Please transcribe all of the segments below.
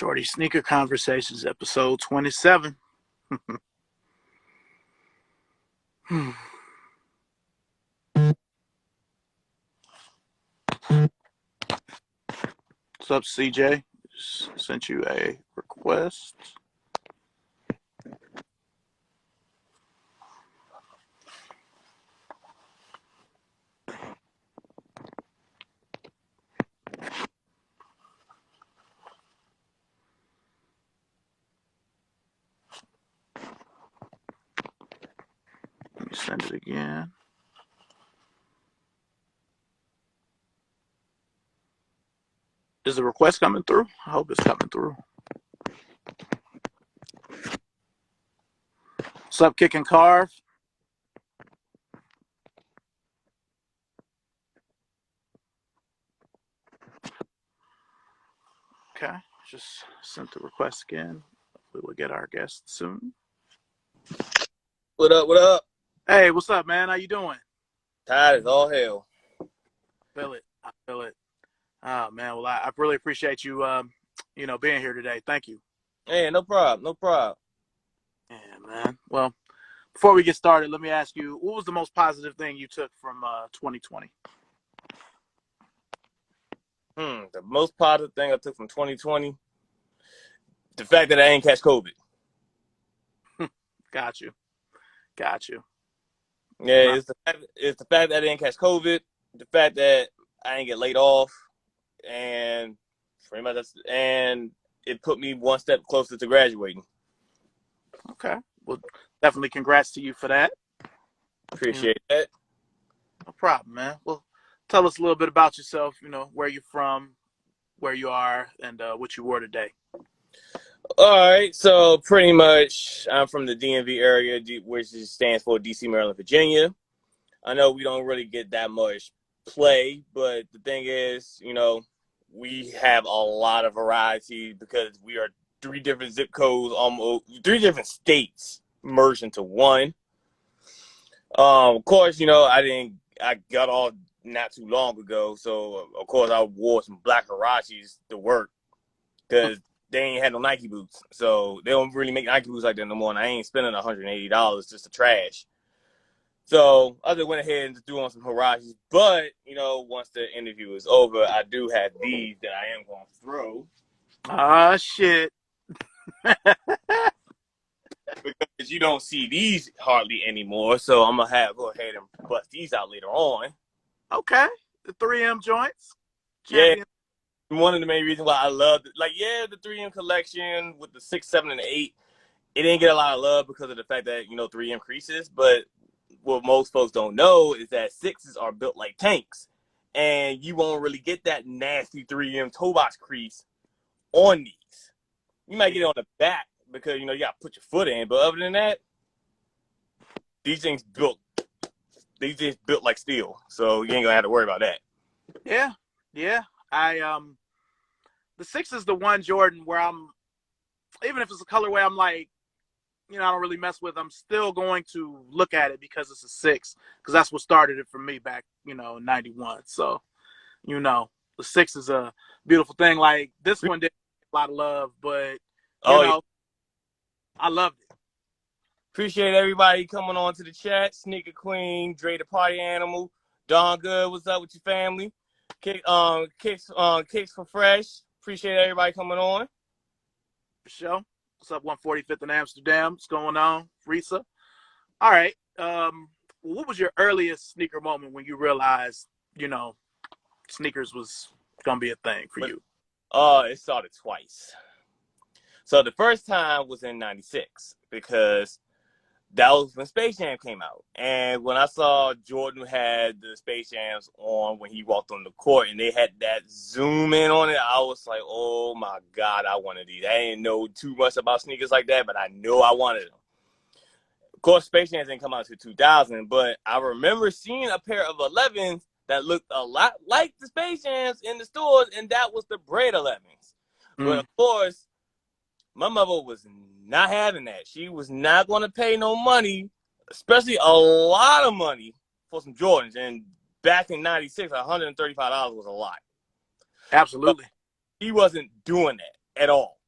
Shorty Sneaker Conversations, episode 27. What's up, CJ? Just sent you a request. Let me send it again. Is the request coming through? I hope it's coming through. What's up, Kick and Carve? Okay, just sent the request again. Hopefully we'll get our guest soon. What up, what up? Hey, what's up, man? How you doing? Tired as all hell. Feel it. I feel it. Oh, man. Well, I really appreciate you, being here today. Thank you. Hey, no problem, no problem. Yeah, man. Well, before we get started, let me ask you, what was the most positive thing you took from 2020? The most positive thing I took from 2020, the fact that I ain't catch COVID. Got you. Yeah, it's the fact that I didn't catch COVID, the fact that I didn't get laid off, and pretty much and it put me one step closer to graduating. Okay. Well, definitely congrats to you for that. Appreciate that. No problem, man. Well, tell us a little bit about yourself, where you're from, where you are, and what you wore today. All right, so pretty much I'm from the DMV area, which stands for DC, Maryland, Virginia. I know we don't really get that much play, but the thing is, we have a lot of variety because we are three different zip codes, almost three different states merged into one. Of course, I got off not too long ago, so of course I wore some black Hirachis to work because they ain't had no Nike boots. So they don't really make Nike boots like that no more, and I ain't spending $180 just to trash. So I just went ahead and just threw on some Hirachis. But, once the interview is over, I do have these that I am going to throw. Ah, shit. Because you don't see these hardly anymore. So I'm going to go ahead and bust these out later on. Okay. The 3M joints. Champion. Yeah. One of the main reasons why I love it. The 3M collection with the 6, 7, and 8, it didn't get a lot of love because of the fact that, 3M creases. But what most folks don't know is that 6s are built like tanks. And you won't really get that nasty 3M toe box crease on these. You might get it on the back because, you got to put your foot in. But other than that, these things built like steel. So you ain't going to have to worry about that. Yeah. The 6 is the one Jordan where even if it's a colorway, I'm like, I don't really mess with. I'm still going to look at it because it's a 6, because that's what started it for me back, in 91. So, the 6 is a beautiful thing. Like, this one didn't get a lot of love, but, I loved it. Appreciate everybody coming on to the chat. Sneaker Queen, Dre the Party Animal, Don Good, what's up with your family? Kicks for Fresh. Appreciate everybody coming on. For sure. What's up, 145th in Amsterdam? What's going on? Risa. All right. What was your earliest sneaker moment when you realized, sneakers was going to be a thing for you? It started twice. So the first time was in 96 because that was when Space Jam came out. And when I saw Jordan had the Space Jams on when he walked on the court and they had that zoom in on it, I was like, oh my God, I wanted these. I didn't know too much about sneakers like that, but I knew I wanted them. Of course, Space Jams didn't come out until 2000, but I remember seeing a pair of 11s that looked a lot like the Space Jams in the stores, and that was the Braid 11s. But of course, my mother was not having that. She was not going to pay no money, especially a lot of money, for some Jordans. And back in 96, $135 was a lot. Absolutely. But he wasn't doing that at all.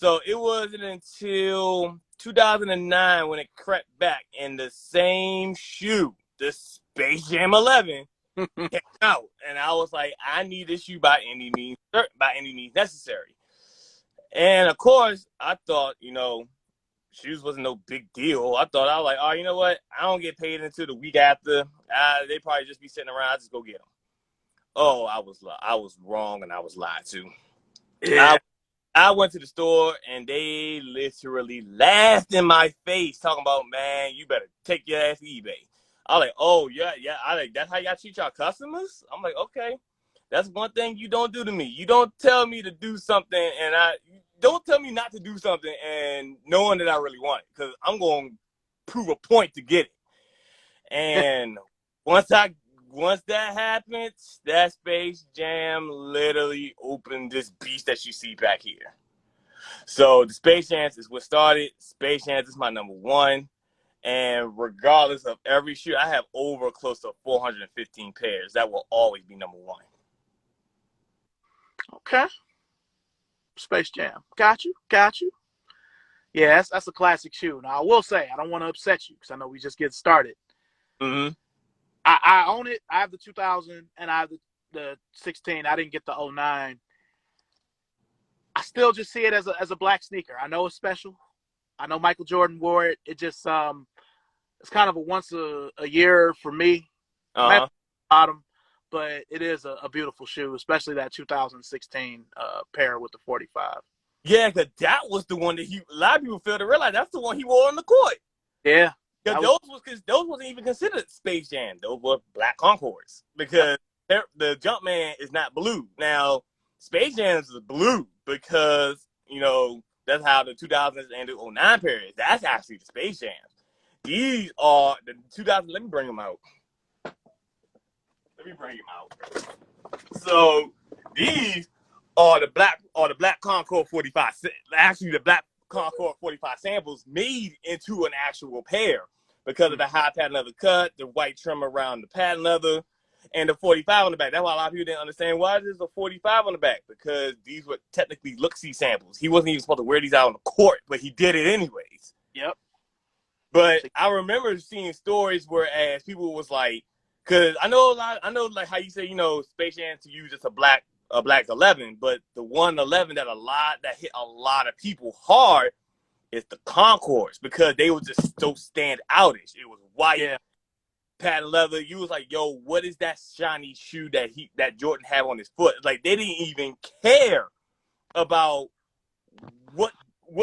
So it wasn't until 2009 when it crept back in the same shoe, the Space Jam 11 came out, and I was like, I need this shoe by any means necessary. And of course, I thought, shoes wasn't no big deal. I was like, oh, you know what? I don't get paid until the week after. They probably just be sitting around. I just go get them. Oh, I was wrong, and I was lied to. Yeah. I went to the store, and they literally laughed in my face, talking about, man, you better take your ass to eBay. I was like, oh yeah. That's how y'all treat y'all customers. I'm like, okay. That's one thing you don't do to me. You don't tell me to do something, and don't tell me not to do something, and knowing that I really want it, because I'm going to prove a point to get it. And once that happened, that Space Jam literally opened this beast that you see back here. So the Space Jams is what started. Space Jams is my number one. And regardless of every shoe, I have over close to 415 pairs. That will always be number one. Okay. Space Jam. Got you. Yeah, that's a classic shoe. Now, I will say, I don't want to upset you because I know we just get started. Mm-hmm. I own it. I have the 2000 and I have the 16. I didn't get the 09. I still just see it as a black sneaker. I know it's special. I know Michael Jordan wore it. It just it's kind of a once a year for me. Uh-huh. Bottom, but it is a beautiful shoe, especially that 2016 pair with the 45. Yeah, because that was the one that a lot of people fail to realize that's the one he wore on the court. Yeah. Because those wasn't even considered Space Jam. Those were black Concords because the Jumpman is not blue. Now, Space Jam is blue because, that's how the 2000s and the 09 period. That's actually the Space Jams. These are the 2000s. Let me bring them out. So these are the black Concord 45. Actually, the black Concord 45 samples made into an actual pair because of the high pattern leather cut, the white trim around the pattern leather, and the 45 on the back. That's why a lot of people didn't understand why is a 45 on the back, because these were technically look-see samples. He wasn't even supposed to wear these out on the court, but he did it anyways. Yep. But I remember seeing stories whereas people was like, because I know like how you say, Space Jam to use just a black 11, but the 111 that hit a lot of people hard is the Concords, because they were just so stand outish. It was white, patent leather. You was like, yo, what is that shiny shoe that Jordan had on his foot? Like, they didn't even care about what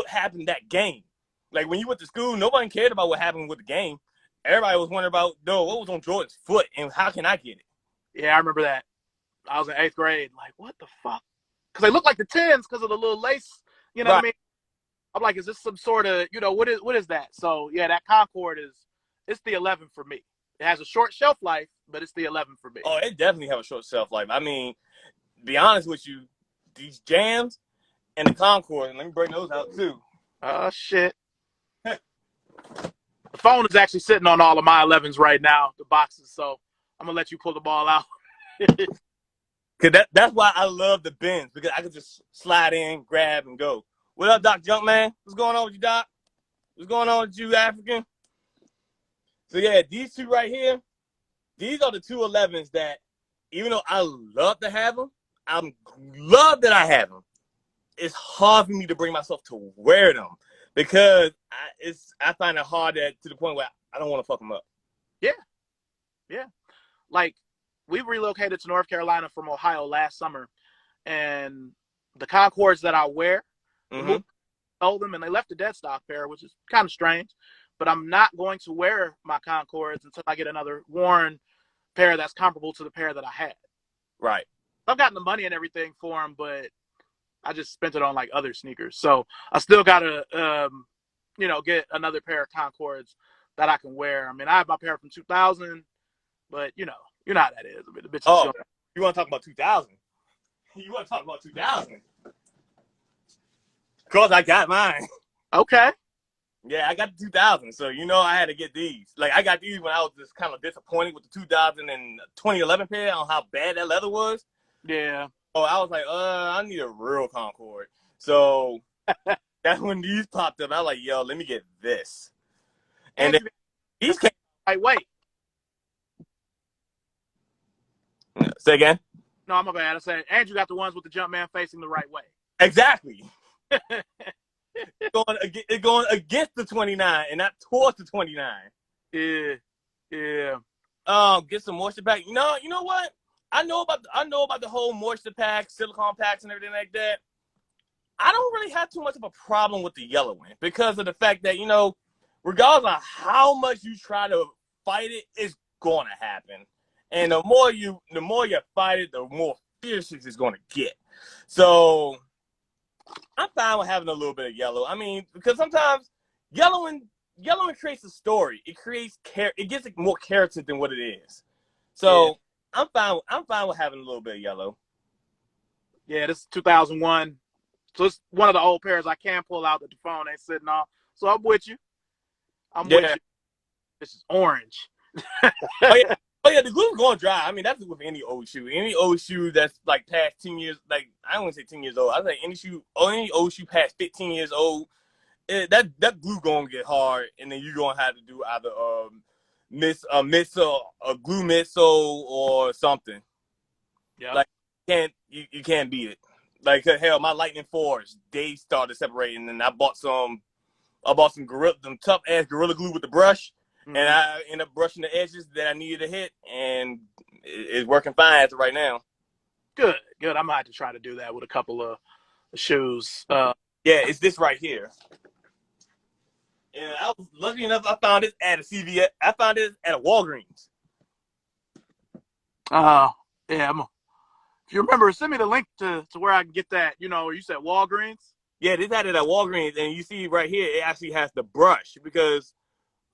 happened that game. Like, when you went to school, nobody cared about what happened with the game. Everybody was wondering about, what was on Jordan's foot and how can I get it? Yeah, I remember that. I was in 8th grade. Like, what the fuck? Because they look like the 10s because of the little lace. You know what I mean? I'm like, is this some sort of, what is that? So, yeah, that Concord it's the 11 for me. It has a short shelf life, but it's the 11 for me. Oh, it definitely have a short shelf life. I mean, to be honest with you, these Jams and the Concord, and let me bring those out too. Oh, shit. The phone is actually sitting on all of my 11s right now, the boxes, so I'm going to let you pull the ball out. Because that's why I love the bins, because I can just slide in, grab, and go. What up, Doc Junkman? What's going on with you, Doc? What's going on with you, African? So, yeah, these two right here, these are the 211s that, even though I love to have them, I love that I have them, it's hard for me to bring myself to wear them, because I find it hard to the point where I don't want to fuck them up. Yeah. Like, we relocated to North Carolina from Ohio last summer, and the Concords that I wear, sold them, and they left a dead stock pair, which is kind of strange. But I'm not going to wear my Concords until I get another worn pair that's comparable to the pair that I had. Right. I've gotten the money and everything for them, but I just spent it on like other sneakers. So I still gotta, get another pair of Concords that I can wear. I mean, I have my pair from 2000, but you know how that is. I mean, the bitches. You want to talk about 2000? You want to talk about 2000? Of course, I got mine. Okay. Yeah, I got the 2000, so I had to get these. Like, I got these when I was just kind of disappointed with the 2000 and 2011 pair on how bad that leather was. Yeah. Oh, I was like, I need a real Concord. So That's when these popped up. I was like, yo, let me get this. And And then you these came. right way. Say again. No, I'm a bad. I said, and you got the ones with the jump man facing the right way. Exactly. It's going against the 29 and not towards the 29. Yeah, yeah. Get some moisture pack. You know what? I know about the whole moisture pack, silicone packs, and everything like that. I don't really have too much of a problem with the yellowing because of the fact that regardless of how much you try to fight it, it's gonna happen. And the more you fight it, the more fierce it's going to get. So I'm fine with having a little bit of yellow. I mean, because sometimes yellowing creates a story. It creates it gives it more character than what it is. So yeah. I'm fine with having a little bit of yellow. Yeah, this is 2001. So it's one of the old pairs I can pull out that the phone ain't sitting on. So I'm with you. I'm with you. This is orange. Oh yeah, the glue's going dry. I mean, that's with any old shoe. Any old shoe that's like past 10 years, like I don't want to say 10 years old. I say any old shoe past 15 years old, that glue gonna get hard, and then you're gonna have to do either a glue missile or something. Yeah. Like you can't beat it. Like hell, my Lightning 4s, they started separating, and I bought some tough ass Gorilla Glue with the brush. Mm-hmm. And I ended up brushing the edges that I needed to hit, and it's working fine as of right now. Good. I'm gonna have to try to do that with a couple of shoes. Yeah, it's this right here. And I was lucky enough, I found this at a CVS. I found this at a Walgreens. Yeah. If you remember, send me the link to where I can get that. You said Walgreens. Yeah, this had it at Walgreens, and you see right here, it actually has the brush because.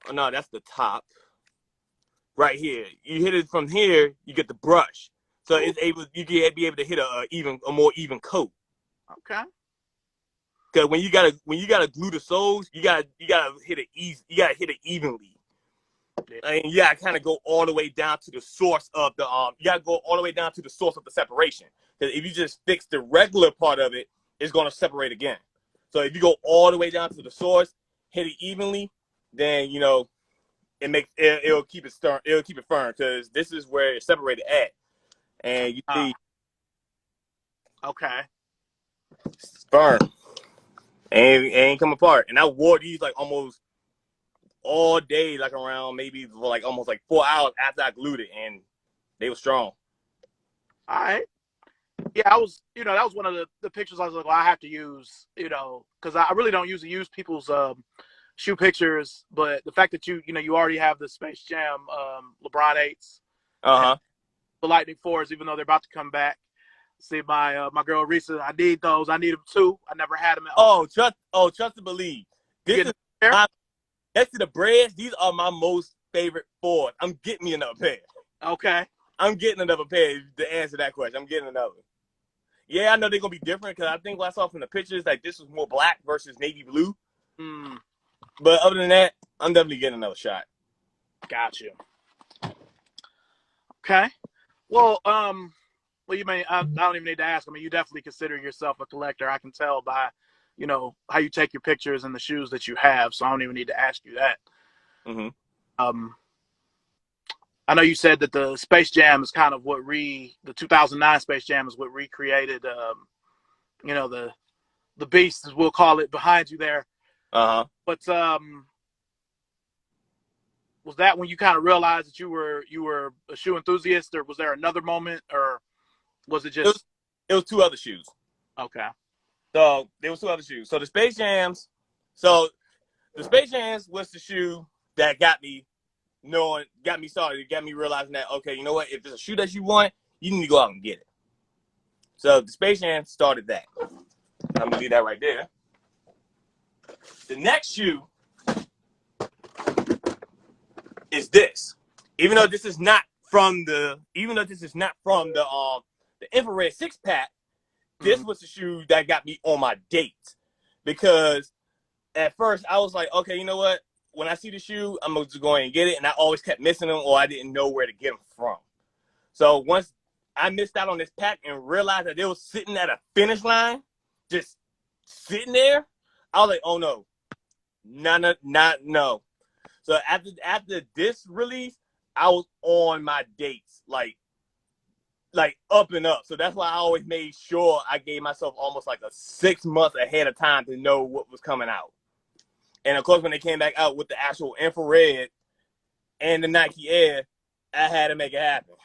Oh, no, that's the top. Right here. You hit it from here, you get the brush. So you can be able to hit a more even coat. Okay. Because when you gotta glue the soles, you gotta hit it easy. You gotta hit it evenly. Yeah. And you gotta kind of go all the way down to the source of the You gotta go all the way down to the source of the separation. Because if you just fix the regular part of it, it's gonna separate again. So if you go all the way down to the source, hit it evenly, then it'll keep it firm. It'll keep it firm because this is where it's separated at, and you see, okay, it's firm, and it ain't come apart. And I wore these like almost all day, like around maybe like almost like 4 hours after I glued it, and they were strong. All right. Yeah, I was, that was one of the pictures I was like, well, I have to use, because I really don't usually use people's shoe pictures, but the fact that you already have the Space Jam LeBron 8s, the Lightning 4s, even though they're about to come back. See, my girl Risa, I need those. I need them too. I never had them at all. Trust and believe. This is next to the Breads. These are my most favorite 4s. I'm getting me another pair. Okay. I'm getting another pair to answer that question. I'm getting another. Yeah, I know they're gonna be different because I think what I saw from the pictures, like this was more black versus navy blue. But other than that, I'm definitely getting another shot. Got you. Okay. Well, you may. I don't even need to ask. I mean, you definitely consider yourself a collector. I can tell by, how you take your pictures and the shoes that you have. So I don't even need to ask you that. Mm-hmm. I know you said that the Space Jam is kind of the 2009 Space Jam is what recreated, the beast, as we'll call it, behind you there. Uh-huh. But was that when you kind of realized that you were a shoe enthusiast, or was there another moment, or was it just? It was 2 other shoes. Okay. So there was 2 other shoes. So the Space Jams was the shoe that got me started. It got me realizing that, okay, you know what? If it's a shoe that you want, you need to go out and get it. So the Space Jam started that. I'm gonna leave that right there. The next shoe is this. Even though this is not from the infrared 6-pack, this was the shoe that got me on my dates. Because at first I was like, okay, you know what? When I see the shoe, I'm going to go and get it. And I always kept missing them, or I didn't know where to get them from. So once I missed out on this pack and realized that they were sitting at a finish line, just sitting there, I was like, oh no, no. So after this release, I was on my dates like up and up. So that's why I always made sure I gave myself almost like a 6 months ahead of time to know what was coming out. And of course, when they came back out with the actual infrared and the Nike Air, I had to make it happen.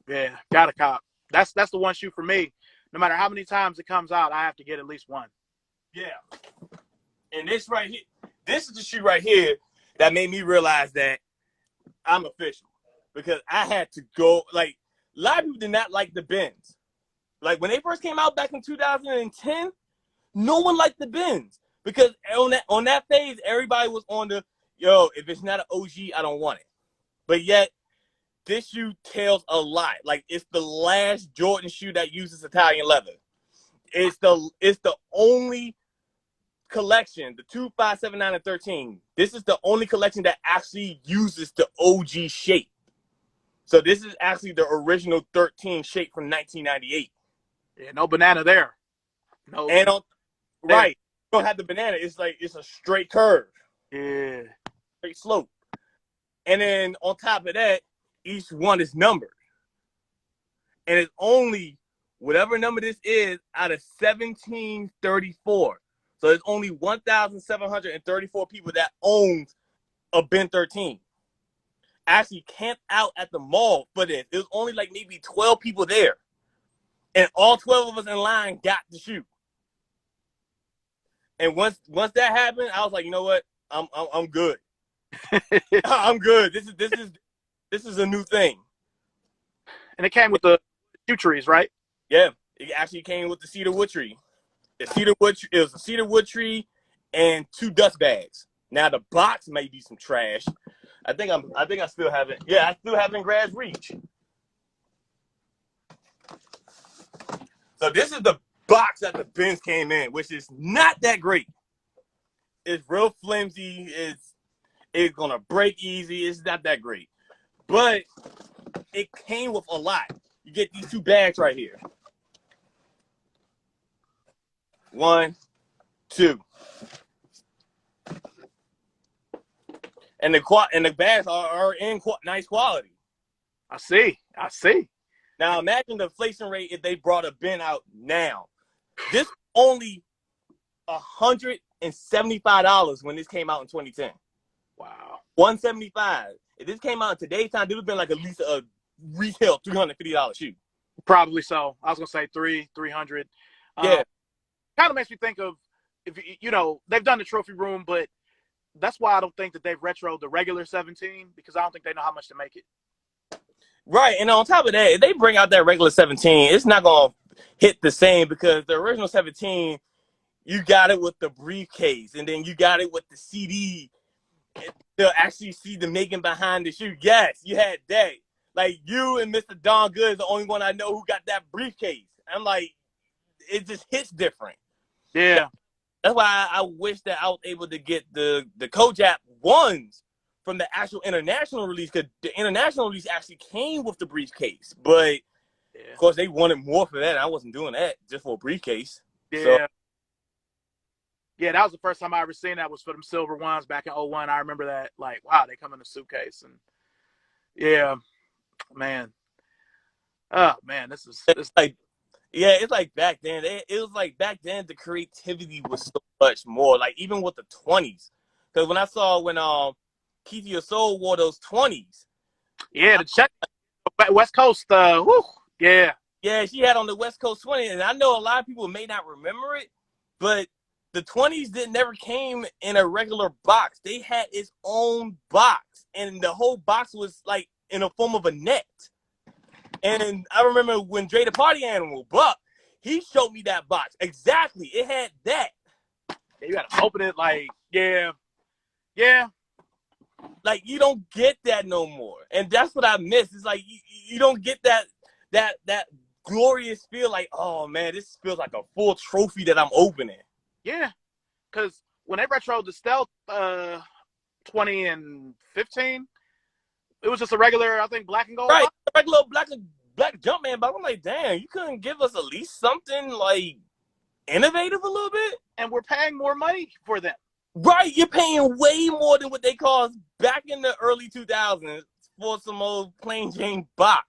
Yeah, got a cop. That's the one shoe for me. No matter how many times it comes out, I have to get at least one. Yeah. And this right here, this is the shoe right here that made me realize that I'm official. Because I had to go, like, a lot of people did not like the Bens. Like, when they first came out back in 2010, no one liked the Bens. Because on that phase, everybody was on the, yo, if it's not an OG, I don't want it. But yet, this shoe tells a lot. Like, it's the last Jordan shoe that uses Italian leather. It's the only collection, the 2, 5, 7, 9, and 13. This is the only collection that actually uses the OG shape. So this is actually the original 13 shape from 1998. Yeah, no banana there. No. And right, you don't have the banana. It's like it's a straight curve. Yeah. Straight slope. And then on top of that, each one is numbered. And it's only whatever number this is out of 1734. So there's only 1,734 people that owns a Ben 13. Actually camped out at the mall for this. It was only like maybe 12 people there. And all 12 of us in line got the shoe. And once that happened, I was like, you know what? I'm good. I'm good. This is a new thing. And it came with the shoe trees, right? Yeah. It actually came with the cedar wood tree. It was a cedar wood tree and 2 dust bags. Now the box may be some trash. I think I still have it. Yeah, I still have it in Grad's reach. So this is the box that the Benz came in, which is not that great. It's real flimsy. It's gonna break easy. It's not that great. But it came with a lot. You get these 2 bags right here. 1, 2. And the bags are in nice quality. I see. Now imagine the inflation rate if they brought a bin out now. This only $175 when this came out in 2010. Wow. $175. If this came out in today's time, it would have been like at least a retail $350 shoe. Probably so. I was gonna say 300. Yeah. Kind of makes me think of if they've done the trophy room, but that's why I don't think that they've retroed the regular 17 because I don't think they know how much to make it. Right, and on top of that, if they bring out that regular 17, it's not gonna hit the same because the original 17, you got it with the briefcase, and then you got it with the CD. They'll actually see the making behind the shoe. Yes, you had that. Like you and Mr. Don Good is the only one I know who got that briefcase. I'm like, it just hits different. Yeah. That's why I wish that I was able to get the Kojak ones from the actual international release, because the international release actually came with the briefcase. But of course, they wanted more for that. And I wasn't doing that just for a briefcase. Yeah. So, yeah, that was the first time I ever seen that was for them silver ones back in 01. I remember that. Like, wow, they come in a suitcase. And yeah, man. Oh, man, this like, yeah, it's like back then. It was like back then the creativity was so much more. Like even with the 20s, because when I saw when Keithia Soul wore those 20s. Yeah, the check West Coast. Whew, yeah. Yeah, she had on the West Coast 20, and I know a lot of people may not remember it, but the 20s never came in a regular box. They had its own box, and the whole box was like in a form of a net. And I remember when Dre the Party Animal, Buck, he showed me that box. Exactly. It had that. Yeah, you gotta open it like, yeah. Yeah. Like, you don't get that no more. And that's what I miss. It's like, you don't get that glorious feel like, oh, man, this feels like a full trophy that I'm opening. Yeah. Because when they retroed the Stealth 20 and 15, it was just a regular, I think, black and gold. Right, regular black Jumpman, but I'm like, damn, you couldn't give us at least something like innovative a little bit. And we're paying more money for them. Right, you're paying way more than what they cost back in the early 2000s for some old plain Jane box.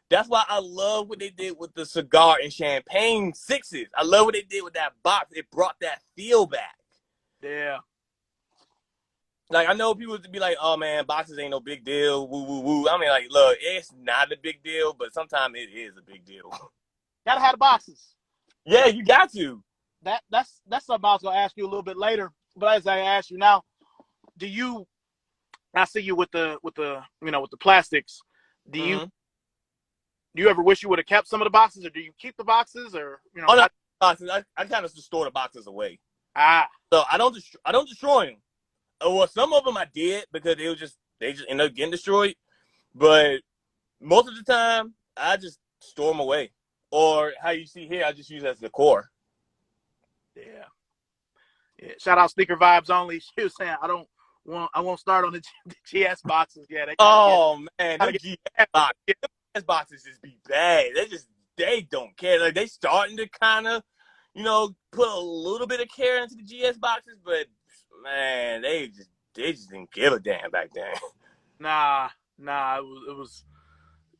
That's why I love what they did with the cigar and champagne sixes. I love what they did with that box. It brought that feel back. Yeah. Like, I know people would be like, oh, man, boxes ain't no big deal, woo, woo, woo. I mean, like, look, it's not a big deal, but sometimes it is a big deal. Gotta have the boxes. Yeah, you got to. That's something I was gonna ask you a little bit later. But as I ask you now, do you? I see you with the with the plastics. Do you Mm-hmm. do you ever wish you would have kept some of the boxes, or do you keep the boxes, or Oh, no, how, boxes. I kind of just store the boxes away. ah So I don't destroy them. Well, some of them I did because they just end up getting destroyed. But most of the time, I just store them away. Or how you see here, I just use it as decor. yeah. Shout out Sneaker Vibes Only. She was saying I won't start on the GS boxes. Yeah, they Man, gotta them GS boxes just be bad. They don't care. Like, they starting to kind of, put a little bit of care into the GS boxes, but man, they just didn't give a damn back then. nah, it was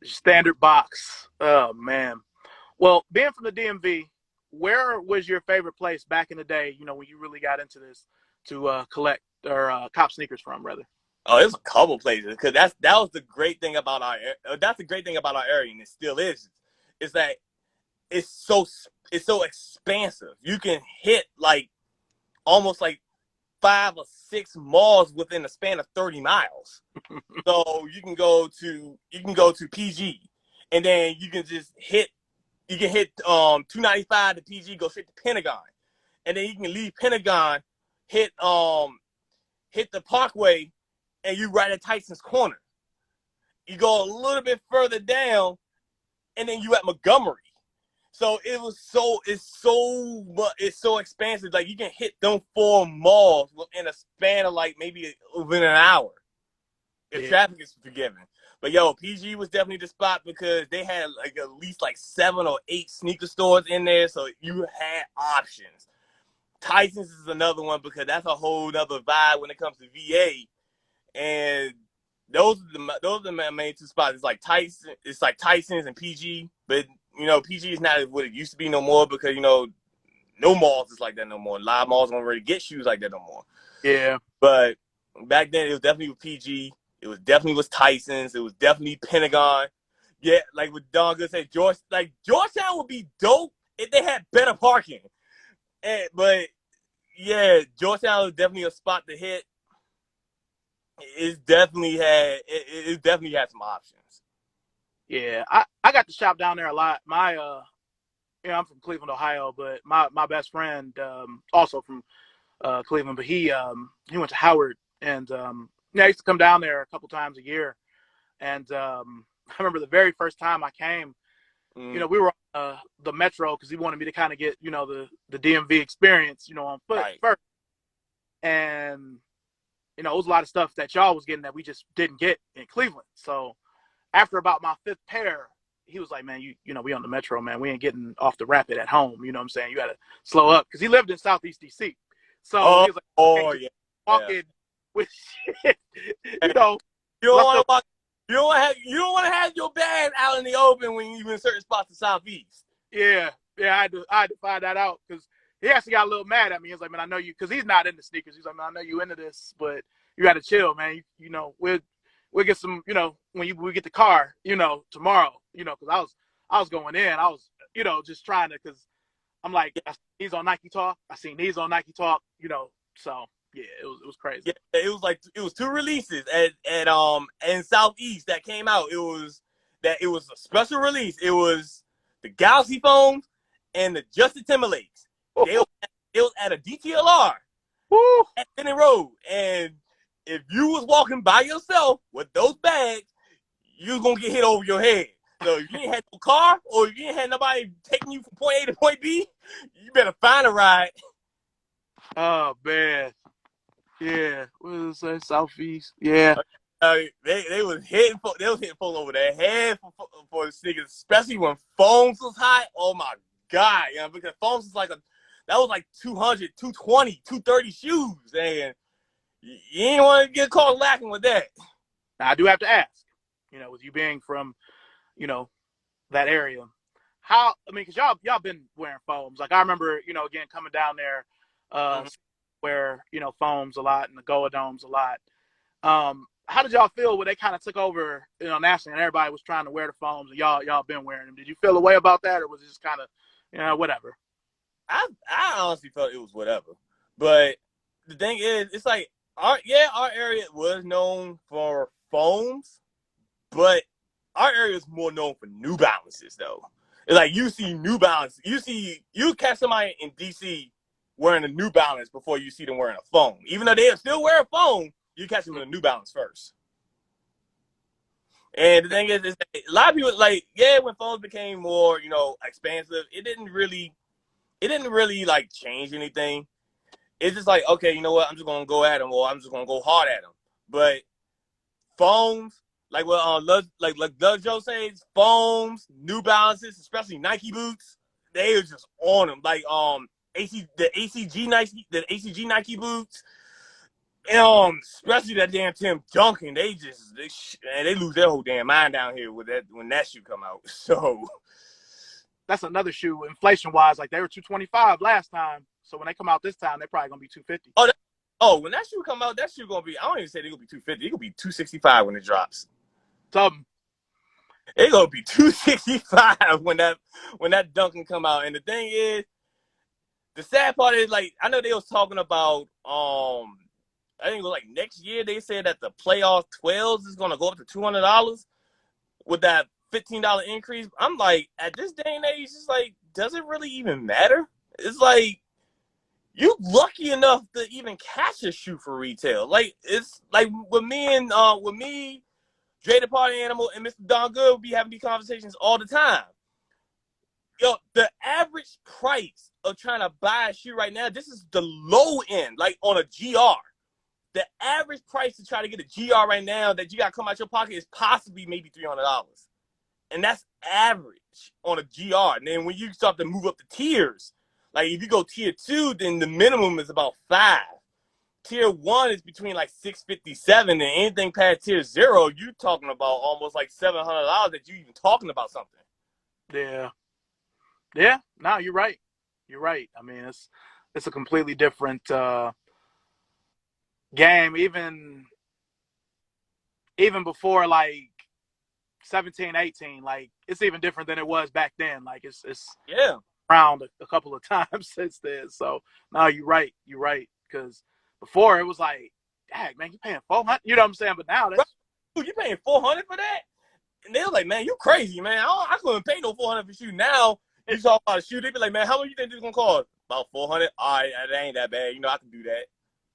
standard box. Oh man. Well, being from the DMV, where was your favorite place back in the day? When you really got into this to collect or cop sneakers from, rather. Oh, it was a couple places because that was the great thing about that's the great thing about our area, and it still is that it's so expansive. You can hit like almost like 5 or 6 malls within a span of 30 miles. So you can go to PG, and then you can hit 295 to PG, go straight to Pentagon, and then you can leave Pentagon, hit the Parkway, and you right at Tyson's Corner. You go a little bit further down, and then you at Montgomery. So it's so expansive. Like, you can hit them 4 malls within a span of like maybe within an hour if Yeah. traffic is forgiven. But yo, PG was definitely the spot because they had like at least like 7 or 8 sneaker stores in there, so you had options. Tyson's is another one because that's a whole other vibe when it comes to VA, and those are the main 2 spots. It's like Tyson's and PG, but PG is not what it used to be no more because no malls is like that no more. A lot of malls don't really get shoes like that no more. Yeah. But back then, it was definitely with PG. It was definitely with Tyson's. It was definitely Pentagon. Yeah, like what Don Good said, Georgetown would be dope if they had better parking. But yeah, Georgetown was definitely a spot to hit. It definitely had some options. Yeah. I got to shop down there a lot. My I'm from Cleveland, Ohio, but my best friend also from Cleveland, but he went to Howard, and I used to come down there a couple times a year. And I remember the very first time I came, we were on the metro because he wanted me to kind of get the DMV experience on foot Right. first. And it was a lot of stuff that y'all was getting that we just didn't get in Cleveland. So after about my 5th pair, he was like, man, we on the metro, man. We ain't getting off the rapid at home. You know what I'm saying? You got to slow up, because he lived in Southeast DC. So he was like, yeah. walking with shit, You don't want to you don't want to have your bag out in the open when you in certain spots in Southeast. Yeah. I had to find that out, because he actually got a little mad at me. He was like, man, I know you, because he's not into sneakers. He's like, man, I know you into this, but you got to chill, man. We'll get some, when we get the car, tomorrow, because I was going in. I was, just trying to, because I'm like, he's on Nike Talk. I seen these on Nike Talk, so yeah, it was crazy. Yeah, it was 2 releases at in Southeast that came out. It was a special release. It was the Galaxy phones and the Justin Timberlakes. They was at a DTLR at Benning Road, and if you was walking by yourself with those bags, you was gonna get hit over your head. So if you ain't had no car, or if you ain't had nobody taking you from point A to point B, you better find a ride. Oh man, yeah. What was that? Southeast? Yeah. They was hitting folk over their head for the sneakers, especially when Foams was hot. Oh my god, because Foams is like that was like 200, 220, 230 shoes. And you ain't want to get caught lacking with that. Now, I do have to ask, with you being from, that area, how, I mean, because y'all been wearing foams. Like, I remember, again, coming down there, Mm-hmm. where, foams a lot and the Goa Domes a lot. How did y'all feel when they kind of took over, nationally, and everybody was trying to wear the foams, and y'all been wearing them? Did you feel a way about that, or was it just kind of, whatever? I honestly felt it was whatever. But the thing is, it's like our area was known for foams, but our area is more known for New Balances though. It's like you see New Balance, you catch somebody in DC wearing a New Balance before you see them wearing a foam. Even though they still wear a foam, you catch them in a New Balance first. And the thing is that a lot of people like, yeah, when foams became more, expansive, it didn't really like change anything. It's just like, okay, you know what? I'm just gonna go at them, or I'm just gonna go hard at them. But foams, like what like Doug Joe says, foams, New Balances, especially Nike boots, they are just on them. Like the ACG Nike boots, and especially that damn Tim Duncan, they lose their whole damn mind down here with that when that shoe come out. So That's another shoe, inflation wise. Like, they were 225 last time, so when they come out this time, they're probably gonna be 250. when that shoe come out, that shoe gonna be, I don't even say they're gonna be 250, it gonna be 265 when it drops. Something. It gonna be 265 when that Duncan come out. And the thing is, the sad part is, like, I know they was talking about I think it was like next year they said that the playoff 12s is gonna go up to $200 with that $15 increase. I'm like, at this day and age, it's like, does it really even matter? It's like, you lucky enough to even catch a shoe for retail. Like, it's like with me, Dre the Party Animal, and Mr. Don Good will be having these conversations all the time. Yo, the average price of trying to buy a shoe right now, this is the low end, like on a GR. The average price to try to get a GR right now that you got to come out your pocket is possibly maybe $300. And that's average on a GR. And then when you start to move up the tiers, like if you go tier 2, then the minimum is about 5. Tier 1 is between like 657, and anything past tier 0, you're talking about almost like $700 that you even talking about something. Yeah. Yeah. No, you're right. You're right. I mean, it's a completely different game. Even before, like, 17, 18, like, it's even different than it was back then. Like, it's Yeah. around a couple of times since then. So no, you're right. You're right. Because before it was like, dang, man, you paying 400. You know what I'm saying? But now Bro, that's you paying 400 for that? And they were like, man, you crazy, man. I couldn't pay no 400 for a shoe. Now, you talk about a shoe, they be like, man, how much you think this is going to cost? About 400. All right, that ain't that bad. I can do that.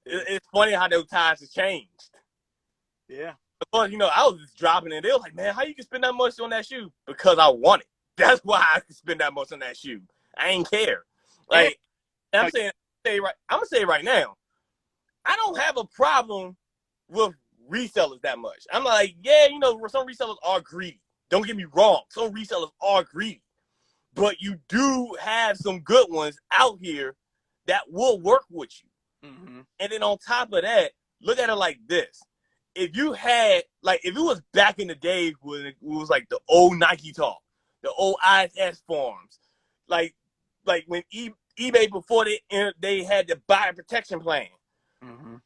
It's funny how those times have changed. yeah, But, I was just dropping it. They were like, man, how you can spend that much on that shoe? Because I want it. That's why I can spend that much on that shoe. I ain't care. and Like, I'm saying, I'm going to say it right now. I don't have a problem with resellers that much. I'm like, yeah, some resellers are greedy. Don't get me wrong. Some resellers are greedy. But you do have some good ones out here that will work with you. mm-hmm. And then on top of that, look at it like this. If it was back in the days when it was like the old Nike talk, the old ISS forums, like when eBay before they had the buyer protection plan, Mm-hmm.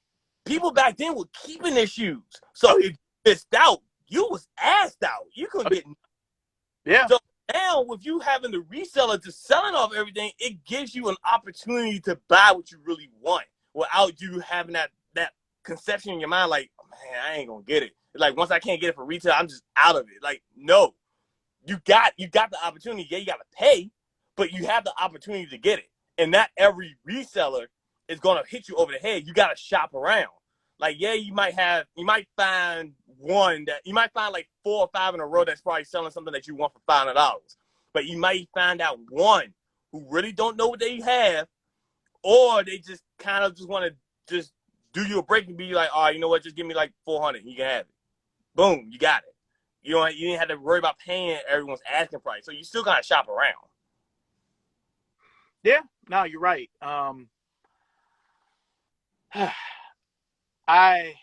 people back then were keeping their shoes. So if you missed out, you was assed out. You couldn't get. Yeah. So now with you having the reseller to selling off everything, it gives you an opportunity to buy what you really want without you having that conception in your mind like, oh, man, I ain't gonna get it. Like once I can't get it for retail, I'm just out of it. Like, no. You got the opportunity. Yeah, you gotta pay, but you have the opportunity to get it. And not every reseller is gonna hit you over the head. You gotta shop around. Like, yeah, you might find like 4 or 5 in a row that's probably selling something that you want for $500. But you might find out one who really don't know what they have, or they just kind of just want to just do you a break and be like, all right, you know what, just give me like 400, you can have it. Boom, you got it. You didn't have to worry about paying everyone's asking price, so you still gotta shop around. Yeah, no, you're right. I I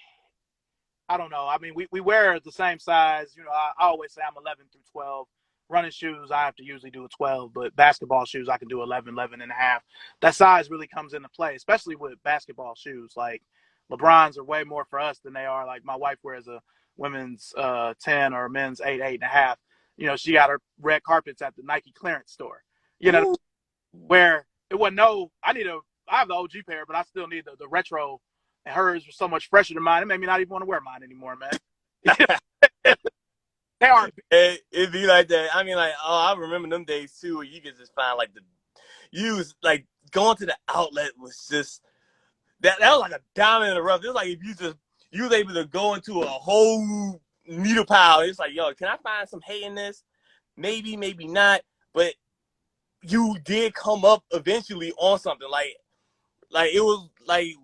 don't know. I mean, we wear the same size. You know, I always say I'm 11 through 12. Running shoes, I have to usually do a 12, but basketball shoes, I can do 11, 11 and a half. That size really comes into play, especially with basketball shoes. Like LeBrons are way more for us than they are. Like my wife wears a women's 10 or a men's 8, 8.5. You know, she got her red carpets at the Nike clearance store. You know, Ooh. where it wasn't I have the OG pair, but I still need the retro, and hers was so much fresher than mine. It made me not even want to wear mine anymore, man. They are. It'd be like that. I mean, like, oh, I remember them days too, where you could just find like like going to the outlet was just that was like a diamond in the rough. It was like if you was able to go into a whole needle pile. It's like, yo, can I find some hay in this? Maybe, maybe not. But you did come up eventually on something. Like it was like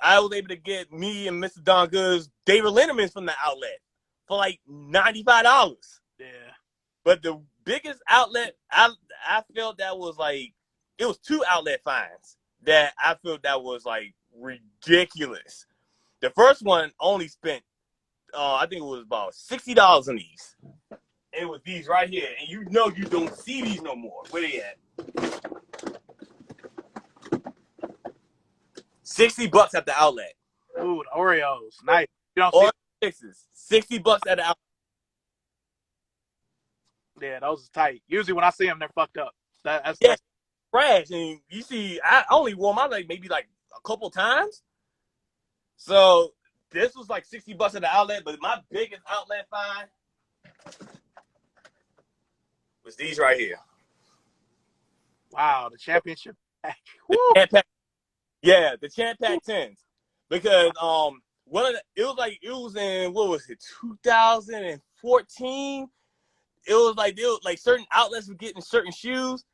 I was able to get me and Mr. Don Good's David Lindeman's from the outlet for like $95. Yeah. But the biggest outlet I felt that was like it was two outlet finds that I felt that was like ridiculous. The first one only spent I think it was about $60 on these. And it was these right here, and you know you don't see these no more. Where they at? $60 at the outlet. Ooh, the Oreos, nice. You don't see. Or sixes. $60 at the outlet. Yeah, those are tight. Usually when I see them, they're fucked up. Yeah, That's trash. And you see, I only wore my like maybe like a couple times. So this was like $60 at the outlet, but my biggest outlet find was these right here. wow. The championship pack. The Woo. Champ Pack, yeah, the Champ Pack 10s. Because one of it was in what was it, 2014? It was like certain outlets were getting certain shoes,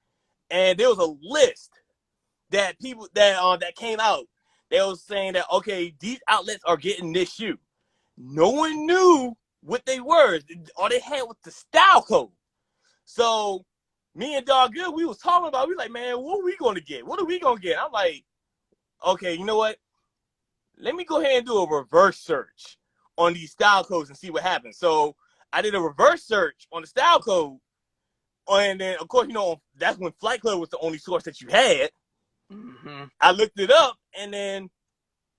and there was a list that people that came out. They was saying that okay, these outlets are getting this shoe. No one knew what they were. All they had was the style code. So me and Dog Good, we was talking about. We like, man, what are we gonna get? What are we gonna get? I'm like, okay, you know what? Let me go ahead and do a reverse search on these style codes and see what happens. So I did a reverse search on the style code, and then of course, you know, that's when Flight Club was the only source that you had. Mm-hmm. I looked it up, and then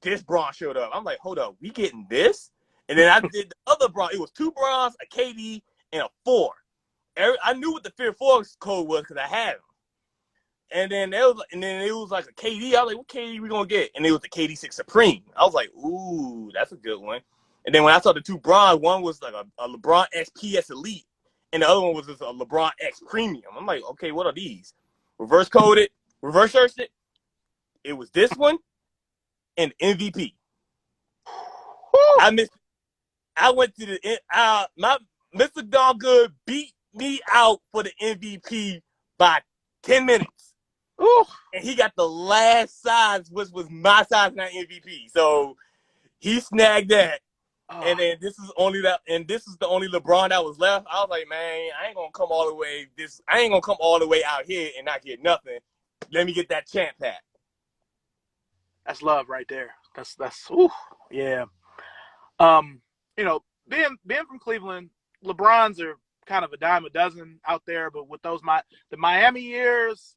this bronze showed up. I'm like, hold up, we getting this? And then I did the other bronze. It was 2 bronze, a KD, and a 4. I knew what the Fear 4 code was because I had them. And then it was like a KD. I was like, what KD we gonna get? And it was the KD6 Supreme. I was like, ooh, that's a good one. And then when I saw the 2 bronze, one was like a LeBron X PS Elite, and the other one was just a LeBron X Premium. I'm like, okay, what are these? Reverse searched it. It was this one and MVP. I went to my Mr. Doggood beat me out for the MVP by 10 minutes. Ooh. And he got the last size, which was my size, not MVP. So he snagged that. Oh. And then this is the only LeBron that was left. I was like, man, I ain't gonna come all the way out here and not get nothing. Let me get that champ pack. That's love right there. That's yeah. You know, being from Cleveland, LeBrons are kind of a dime a dozen out there, but with the Miami years,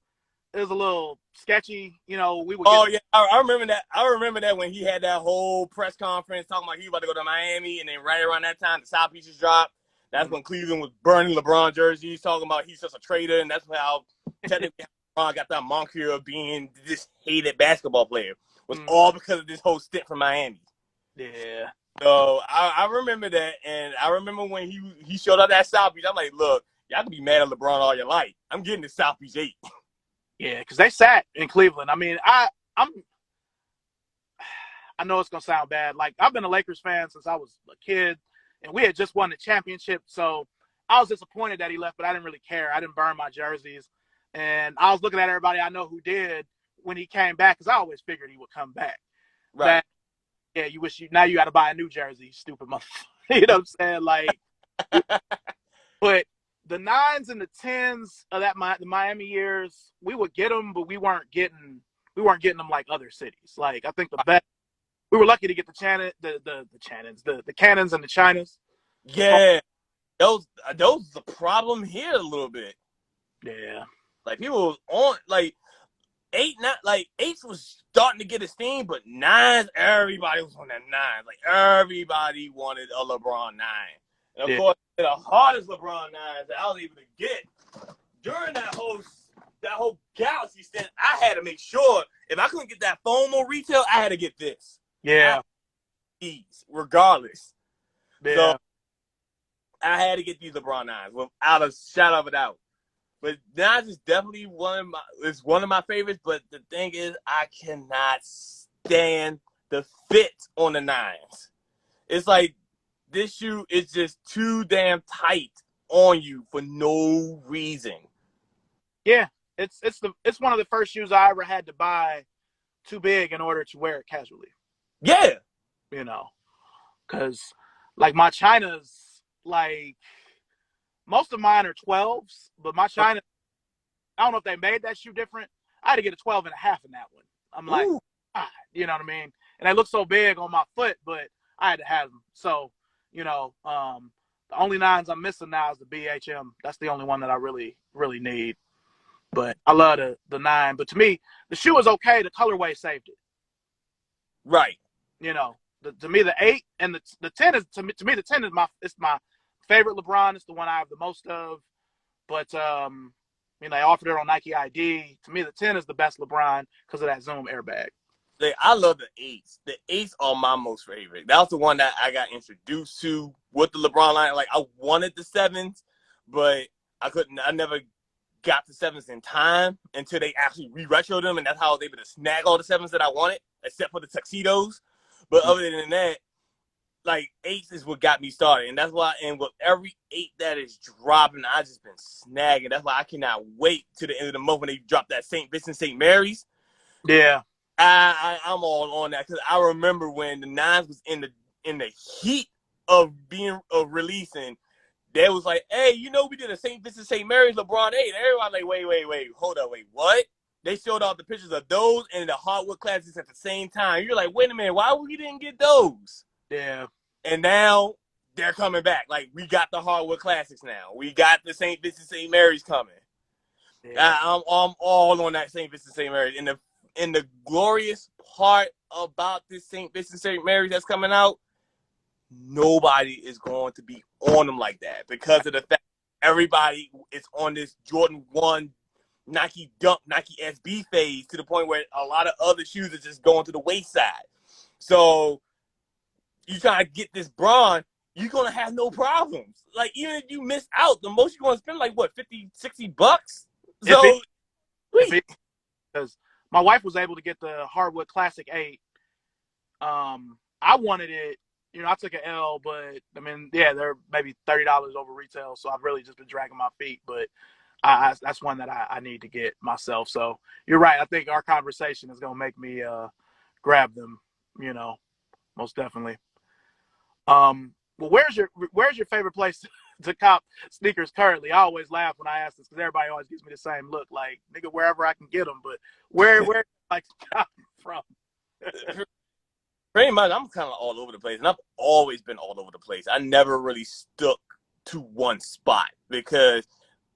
it was a little sketchy. You know, we would. Yeah, I remember that. I remember that when he had that whole press conference talking about he was about to go to Miami, and then right around that time, the South Pieces dropped. That's when Cleveland was burning LeBron jerseys, talking about he's just a traitor, and that's how technically LeBron got that moniker of being this hated basketball player. Was all because of this whole stint from Miami. Yeah. So I remember that, and I remember when he showed up at South Beach. I'm like, look, y'all can be mad at LeBron all your life. I'm getting the South Beach 8. Yeah, because they sat in Cleveland. I mean, I know it's gonna sound bad. Like I've been a Lakers fan since I was a kid, and we had just won the championship. So I was disappointed that he left, but I didn't really care. I didn't burn my jerseys, and I was looking at everybody I know who did when he came back because I always figured he would come back. Right. Yeah, you now you got to buy a new jersey, stupid motherfucker. You know what I'm saying? Like, but the nines and the tens of the Miami years, we would get them, but we weren't getting them like other cities. Like I think the best, we were lucky to get the Cannons and the Chinas. Yeah, those the problem here a little bit. Yeah, Like people on like eights was starting to get a steam, but nines, everybody was on that nine. Like everybody wanted a LeBron 9. And of yeah, course, the hardest LeBron 9s that I was able to get during that whole Galaxy stint, I had to make sure if I couldn't get that foam on retail, I had to get this. I had yeah, these regardless. So yeah, I had to get these LeBron 9s without a shadow of a doubt. But nines is definitely one of my favorites. But the thing is, I cannot stand the fit on the nines. It's like this shoe is just too damn tight on you for no reason. yeah. It's one of the first shoes I ever had to buy too big in order to wear it casually. Yeah, You know, because like my Chinas, like most of mine are 12s, but my China, I don't know if they made that shoe different. I had to get a 12 and a half in that one. I'm like, ooh, ah, you know what I mean? And they look so big on my foot, but I had to have them. So, the only nines I'm missing now is the BHM. That's the only one that I really, really need. But I love the nine. But to me, the shoe was okay. The colorway saved it. right. To me the 8 and the 10 is to me the 10 is my favorite LeBron. It's the one I have the most of. But they offered it on Nike ID. To me, the 10 is the best LeBron because of that Zoom airbag. Like, I love the eights. The eights are my most favorite. That was the one that I got introduced to with the LeBron line. Like I wanted the sevens, but I couldn't. I never got the sevens in time until they actually re-retroed them, and that's how I was able to snag all the sevens that I wanted, except for the tuxedos. But other than that, like eights is what got me started, and that's why. And with every eight that is dropping, I just been snagging. That's why I cannot wait to the end of the month when they drop that St. Vincent St. Mary's. Yeah, I'm all on that because I remember when the nines was in the heat of releasing. They was like, hey, we did a St. Vincent St. Mary's LeBron 8. Everybody like, wait, hold up, wait, what? They showed off the pictures of those and the hardwood classics at the same time. You're like, wait a minute, why we didn't get those? yeah, And now they're coming back. Like, we got the hardwood classics now. We got the St. Vincent St. Mary's coming. yeah. I'm all on that St. Vincent St. Mary's. And the glorious part about this St. Vincent St. Mary's that's coming out, nobody is going to be on them like that because of the fact everybody is on this Jordan 1 Nike Dunk, Nike SB phase to the point where a lot of other shoes are just going to the wayside. So you try to get this bronze, you're going to have no problems. Like, even if you miss out, the most you're going to spend, like, what, 50, $60? So, Because my wife was able to get the hardwood classic 8. I wanted it. I took an L, but I mean, yeah, they're maybe $30 over retail, so I've really just been dragging my feet. But that's one that I need to get myself. So you're right. I think our conversation is gonna make me grab them. Most definitely. Well, where's your favorite place to cop sneakers currently? I always laugh when I ask this because everybody always gives me the same look, like nigga, wherever I can get them. But where like to cop from? pretty much, I'm kind of all over the place, and I've always been all over the place. I never really stuck to one spot because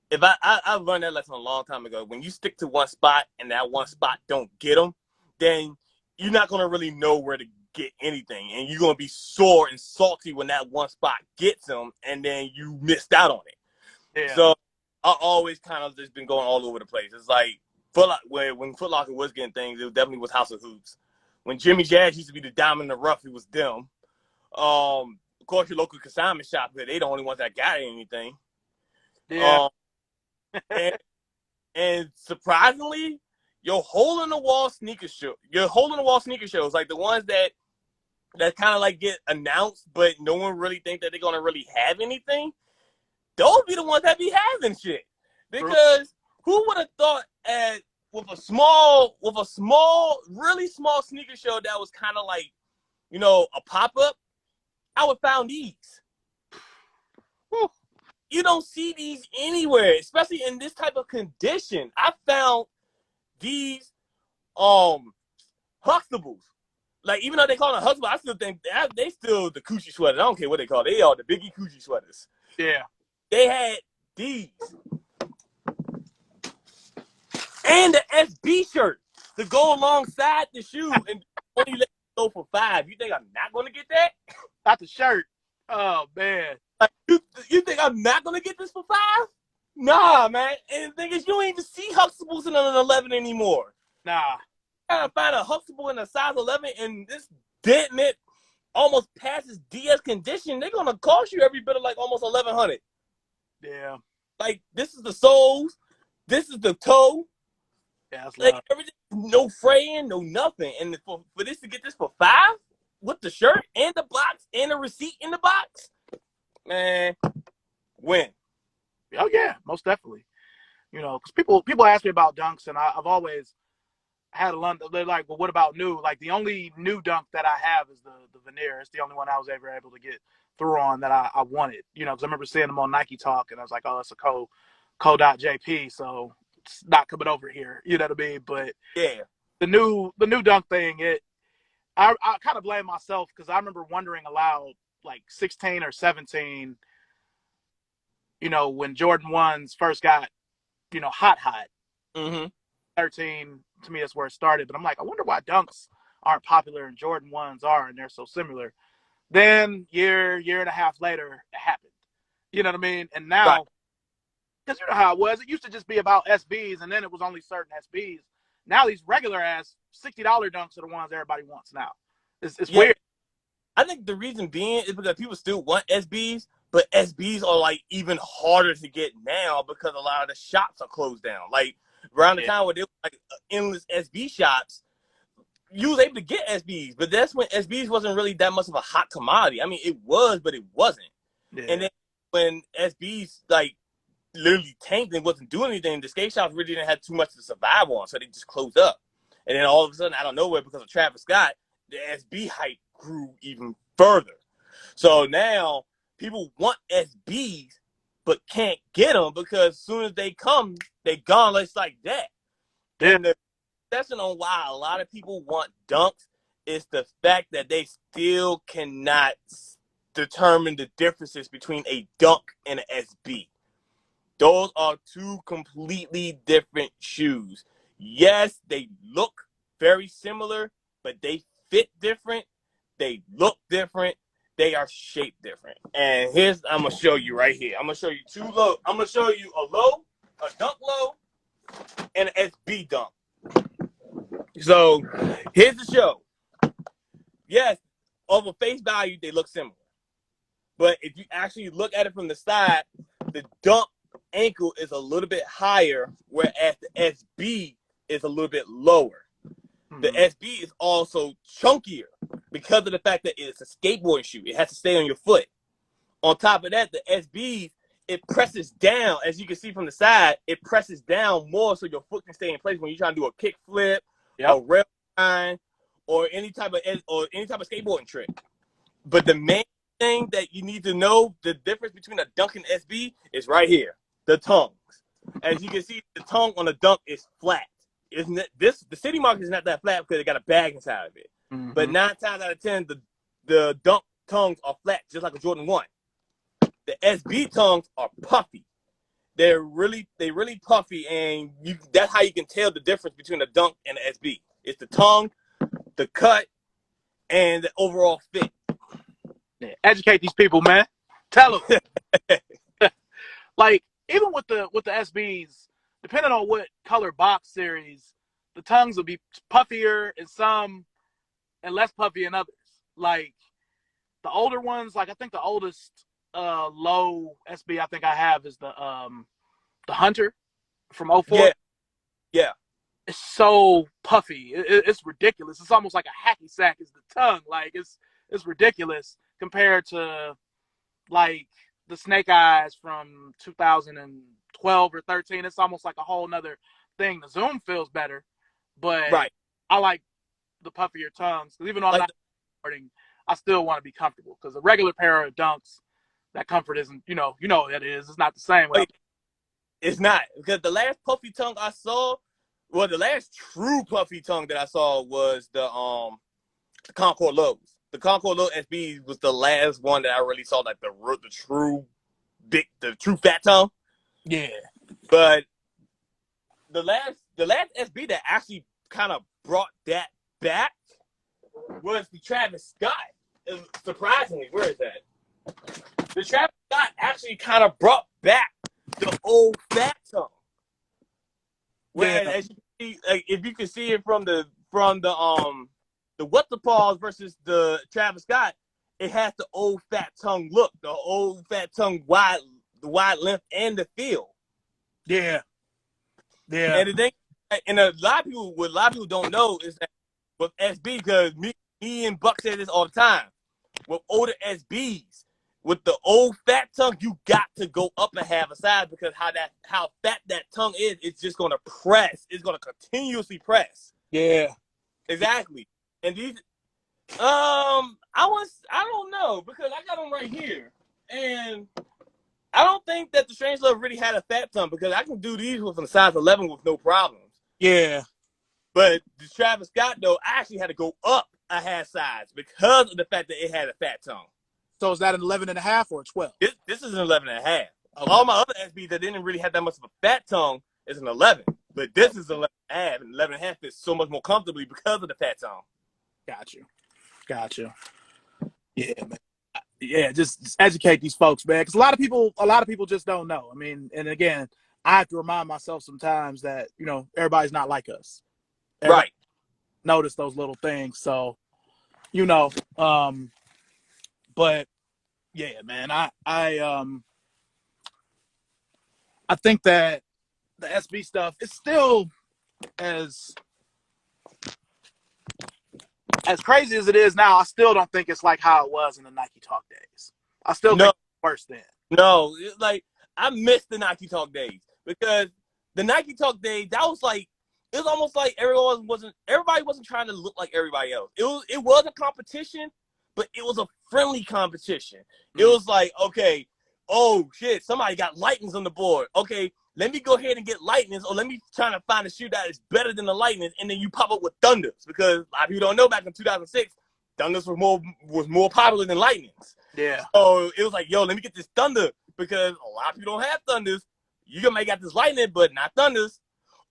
if I learned that lesson a long time ago. When you stick to one spot and that one spot don't get them, then you're not gonna really know where to get anything, and you're gonna be sore and salty when that one spot gets them, and then you missed out on it. Yeah, So I always kind of just been going all over the place. It's like when Foot Locker was getting things, it definitely was House of Hoops. When Jimmy Jazz used to be the diamond in the rough, it was them. Of course, your local consignment shop, they the only ones that got anything. yeah, And, and surprisingly, your hole in the wall sneaker shows, like the ones that kind of like get announced, but no one really think that they're gonna really have anything. Those be the ones that be having shit. Because who would have thought with a really small sneaker show that was kind of like, a pop up, I would found these. Whew. You don't see these anywhere, especially in this type of condition. I found these Huxtables. Like, even though they call them Huxtables, I still think they still the coochie sweaters. I don't care what they call it. They are the Biggie coochie sweaters. Yeah. They had these. And the SB shirt to go alongside the shoe and only let it go for $5. You think I'm not going to get that? Not the shirt. Oh, man. Like, you think I'm not going to get this for $5? Nah, man. And the thing is, you don't even see Huxtables in an 11 anymore. Nah. I gotta find a Huxtable in a size 11 and this dent it almost passes DS condition. They're going to cost you every bit of like almost $1,100. Yeah. Like, this is the soles. This is the toe. Yeah, that's like love. everything, no fraying, no nothing. And for this to get this for $5 with the shirt and the box and the receipt in the box, man, win. Oh yeah, most definitely. You know, because people ask me about dunks, and I've always had a London. They're like, well, what about new? Like the only new dunk that I have is the veneer. It's the only one I was ever able to get through on that I wanted. You know, because I remember seeing them on Nike Talk, and I was like, oh, it's a co.jp, so it's not coming over here. You know what I mean? But Yeah, the new dunk thing, I kind of blame myself because I remember wondering aloud, like 16 or 17, you know, when Jordan 1s first got, you know, hot. mm-hmm. 13, to me, that's where it started. But I'm like, I wonder why dunks aren't popular and Jordan 1s are, and they're so similar. Then year and a half later, it happened. You know what I mean? And Right. now, because you know how it was, it used to just be about SBs, and then it was only certain SBs. Now these regular ass $60 dunks are the ones everybody wants now. It's Yeah, weird. I think the reason being is because people still want SBs, but SBs are like even harder to get now because a lot of the shops are closed down. Like around the Yeah. time where there was like endless SB shops, you was able to get SBs, but that's when SBs wasn't really that much of a hot commodity. I mean, it was, but it wasn't. And Yeah. then when SBs like literally tanked and wasn't doing anything, the skate shops really didn't have too much to survive on, so they just closed up. And then all of a sudden, out of nowhere, because of Travis Scott, the SB hype grew even further. So now people want SBs, but can't get them because as soon as they come, they gone. It's like that. Yeah. And the exception on why a lot of people want dunks is the fact that they still cannot determine the differences between a dunk and an SB. Those are two completely different shoes. Yes, they look very similar, but they fit different. They look different. They are shaped different. And here's I'm gonna show you right here. I'm gonna show you two low. I'm gonna show you a low, a dunk low, and an SB dunk. So here's the show. Yes, over face value, they look similar. But if you actually look at it from the side, the dunk ankle is a little bit higher, whereas the SB is a little bit lower. The SB is also chunkier because of the fact that it's a skateboarding shoe. It has to stay on your foot. On top of that, the SB, it presses down. As you can see from the side, it presses down more so your foot can stay in place when you're trying to do a kick flip, Yep. a rail line, or any type of skateboarding trick. But the main thing that you need to know, the difference between a dunk and SB, is right here, the tongues. As you can see, the tongue on the dunk is flat. Isn't it? The City Mark is not that flat because they got a bag inside of it. Mm-hmm. But 9 times out of 10, the dunk tongues are flat, just like a Jordan 1. The SB tongues are puffy. They're really puffy, and that's how you can tell the difference between a dunk and an SB. It's the tongue, the cut, and the overall fit. Yeah. Educate these people, man. Tell them. Like even with the SBs, depending on what color box series, the tongues will be puffier in some and less puffy in others. Like the older ones, like I think the oldest low SB I think I have is the Hunter from '04. Yeah. It's so puffy. It's ridiculous. It's almost like a hacky sack is the tongue. Like it's ridiculous compared to like the Snake Eyes from 2012 or 13. It's almost like a whole nother thing. The Zoom feels better, but Right. I like the puffier tongues because even though I'm Like not recording, I still want to be comfortable because a regular pair of dunks, that comfort isn't, what it is. It's not the same without. It's not, because the last puffy tongue I saw, well, the last true puffy tongue that I saw was the Concord Lows. The Concord Low SB was the last one that I really saw, like the true fat tongue. Yeah. But the last SB that actually kind of brought that back was the Travis Scott. Surprisingly, where is that? The Travis Scott actually kind of brought back the old fat tongue. Whereas, as you can see, like, if you can see it from the What the Pause versus the Travis Scott, it has the old fat tongue look, the old fat tongue the wide length and the feel. Yeah. Yeah. And the thing, and what a lot of people don't know is that with SB, because me and Buck say this all the time, with older SBs, with the old fat tongue, you got to go up and have a size, because how fat that tongue is, it's just gonna press. It's gonna continuously press. Yeah. Exactly. And these, I don't know, because I got them right here, and I don't think that the Strangelove really had a fat tongue, because I can do these with a size 11 with no problems. Yeah. But the Travis Scott, though, I actually had to go up a half size because of the fact that it had a fat tongue. So is that an 11.5 or a 12? This is an 11.5. Okay. All my other SBs that didn't really have that much of a fat tongue is an 11. But this is 11.5, and 11.5 fits so much more comfortably because of the fat tongue. Got you. Yeah, man. Yeah, just educate these folks, man, because a lot of people just don't know. I mean, and again, I have to remind myself sometimes that everybody's not like us. Right. Notice those little things. So, but yeah, man, I think that the SB stuff is still as crazy as it is now. I still don't think it's like how it was in the Nike Talk days. I still think it's worse then. No, like, I miss the Nike Talk days, because the Nike Talk days, that was like, it was almost like everybody wasn't trying to look like everybody else. It was a competition, but it was a friendly competition. It was like, okay, oh shit, somebody got lightnings on the board. Okay, let me go ahead and get lightnings, or let me try to find a shoe that is better than the lightnings, and then you pop up with thunders, because a lot of people don't know, back in 2006, thunders was more popular than lightnings. Yeah. So it was like, yo, let me get this thunder, because a lot of people don't have thunders. You might got this lightning, but not thunders.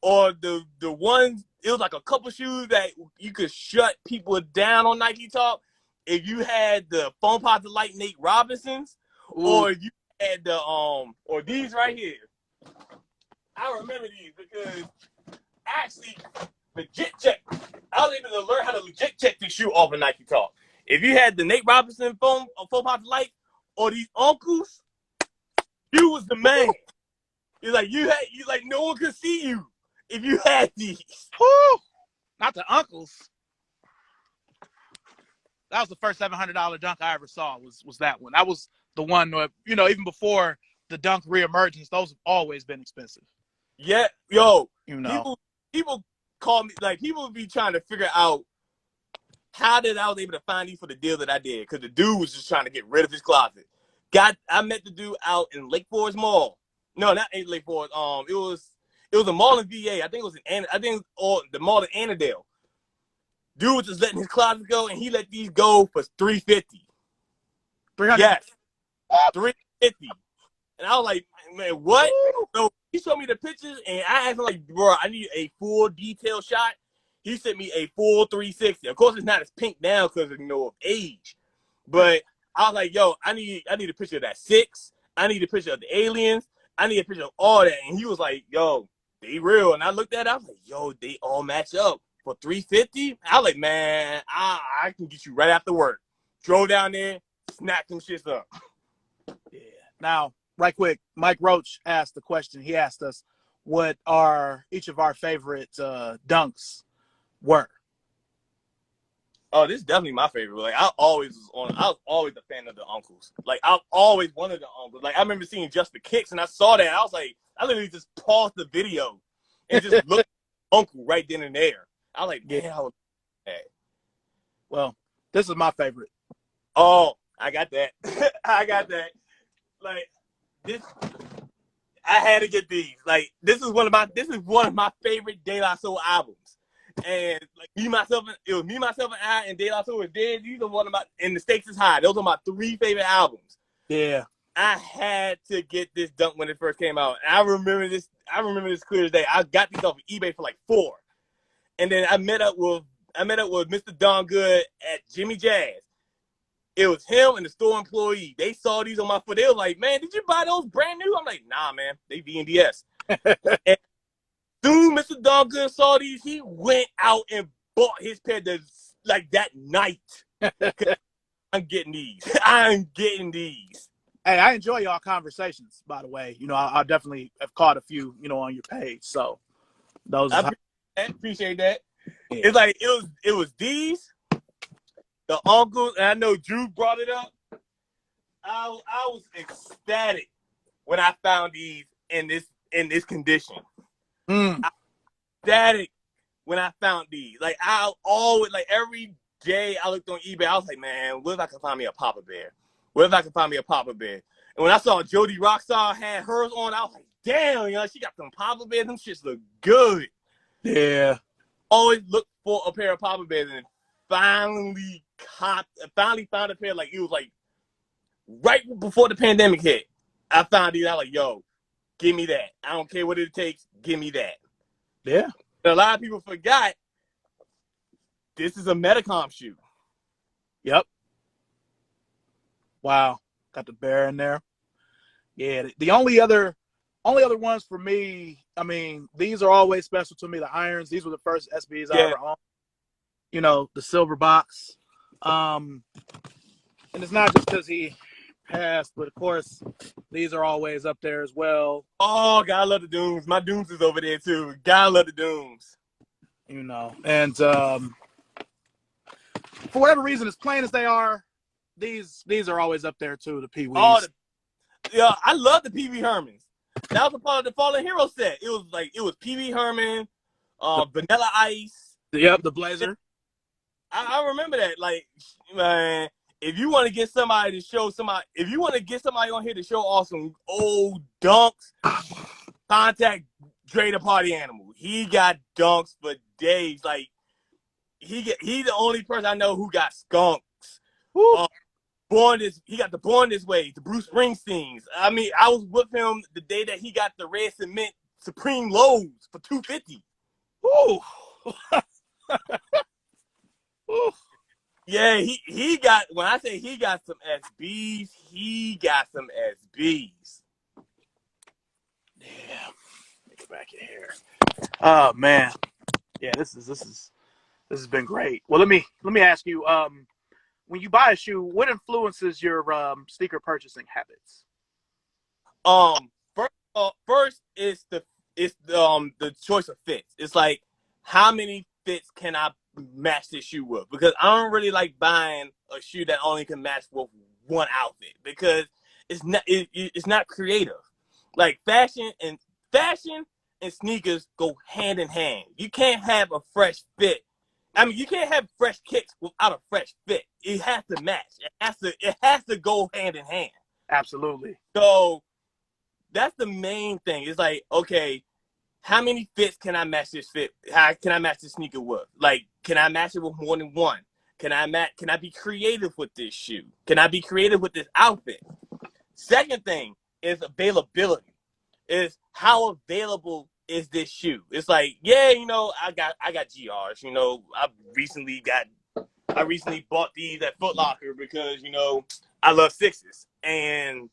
Or the ones, it was like a couple shoes that you could shut people down on Nike Talk. If you had the Foam Positive Light Nate Robinsons, or you had the or these right here. I remember these because actually legit check. I was able to learn how to legit check this shoe off of Nike Talk. If you had the Nate Robinson Foam Positive Light, or these uncles, you was the man. It's like you like no one could see you if you had these. Woo! Not the uncles. That was the first $700 dunk I ever saw. Was that one? That was the one where, even before the dunk reemergence, those have always been expensive. Yeah, yo, people call me, like, people would be trying to figure out how I was able to find these for the deal that I did, because the dude was just trying to get rid of his closet. I met the dude out in Lake Forest Mall. No, not in Lake Forest. It was a mall in VA. I think it was the mall in Annandale. Dude was just letting his closet go, and he let these go for $350. 300. Yes, $350. And I was like, man, what? So he showed me the pictures, and I asked him, like, bro, I need a full detail shot. He sent me a full 360. Of course, it's not as pink now because of age. But I was like, yo, I need a picture of that 6. I need a picture of the aliens. I need a picture of all that. And he was like, yo, they real. And I looked at it. I was like, yo, they all match up for $350. I was like, man, I can get you right after work. Drove down there, snapped them shits up. Yeah. Now, right quick, Mike Roach asked the question. He asked us what each of our favorite dunks were. Oh, this is definitely my favorite. Like, I was always a fan of the uncles. Like, I've always wanted the uncles. Like, I remember seeing Just the Kicks, and I saw that. I was like, I literally just paused the video and just looked at Uncle right then and there. I was like, man, I was mad. Well, this is my favorite. Oh, I got that. I got that. Like this, I had to get these. Like this is one of my favorite De La Soul albums. And like it was me, myself, and I, and De La Soul was dead. These are one of my, and the stakes is high. Those are my 3 favorite albums. Yeah. I had to get this dunk when it first came out. And I remember this clear as day. I got these off of eBay for like $4. And then I met up with Mr. Don Good at Jimmy Jazz. It was him and the store employee. They saw these on my foot. They were like, "Man, did you buy those brand new?" I'm like, "Nah, man. They VNDS." And soon Mr. Don Good saw these, he went out and bought his pair like that night. I'm getting these. I'm getting these. Hey, I enjoy y'all conversations, by the way. You know, I definitely have caught a few, you know, on your page. So those I appreciate that. Yeah. It's like it was these, the uncles, and I know Drew brought it up. I was ecstatic when I found these in this condition. I was ecstatic when I found these. Like I always, like every day I looked on eBay, I was like, man, what if I can find me a Papa Bear? What if I can find me a Papa Bear? And when I saw Jody Rockstar had hers on, I was like, damn, you know, she got some Papa Bears. Them shits look good. Yeah. Always looked for a pair of Papa Bears and finally found a pair. Like it was like right before the pandemic hit. I found these. I was like, yo, give me that. I don't care what it takes. Give me that. Yeah. And a lot of people forgot this is a Metacom shoe. Yep. Wow. Got the bear in there. Yeah. The only other ones for me, I mean, these are always special to me. The irons. These were the first SBs I ever owned. You know, the silver box. And it's not just because he passed, but of course, these are always up there as well. Oh, God, I love the Dooms. My Dooms is over there too. God, I love the Dooms. You know, and for whatever reason, as plain as they are, these are always up there too. The Pee Wees. Oh, yeah, I love the Pee Wee Hermans. That was a part of the Fallen Hero set. It was Pee Wee Herman, Vanilla Ice. Yep, the Blazer. I remember that. Like, man, if you want to get somebody on here to show off some old dunks, contact Dre the Party Animal. He got dunks for days. Like, he's the only person I know who got skunks. He got the Born This Way, the Bruce Springsteens. I mean, I was with him the day that he got the red cement Supreme Lows for $250. Ooh. Ooh. Yeah, he got, when I say he got some SBs, he got some SBs. Yeah. Get back in here. Oh man. Yeah, this has been great. Well, let me ask you, when you buy a shoe, what influences your sneaker purchasing habits? First is the choice of fits. It's like, how many fits can I match this shoe with? Because I don't really like buying a shoe that only can match with one outfit, because it's not creative. Like fashion and sneakers go hand in hand. You can't have a fresh fit. I mean, you can't have fresh kicks without a fresh fit. It has to match. It has to go hand in hand. Absolutely. So that's the main thing. It's like, okay, how many fits can I match this fit? How can I match this sneaker with? Like, can I match it with more than one? Can I be creative with this shoe? Can I be creative with this outfit? Second thing is availability. Is how available is this shoe? It's like, yeah, you know, I got GRs. You know, I recently bought these at Foot Locker because, you know, I love sixes and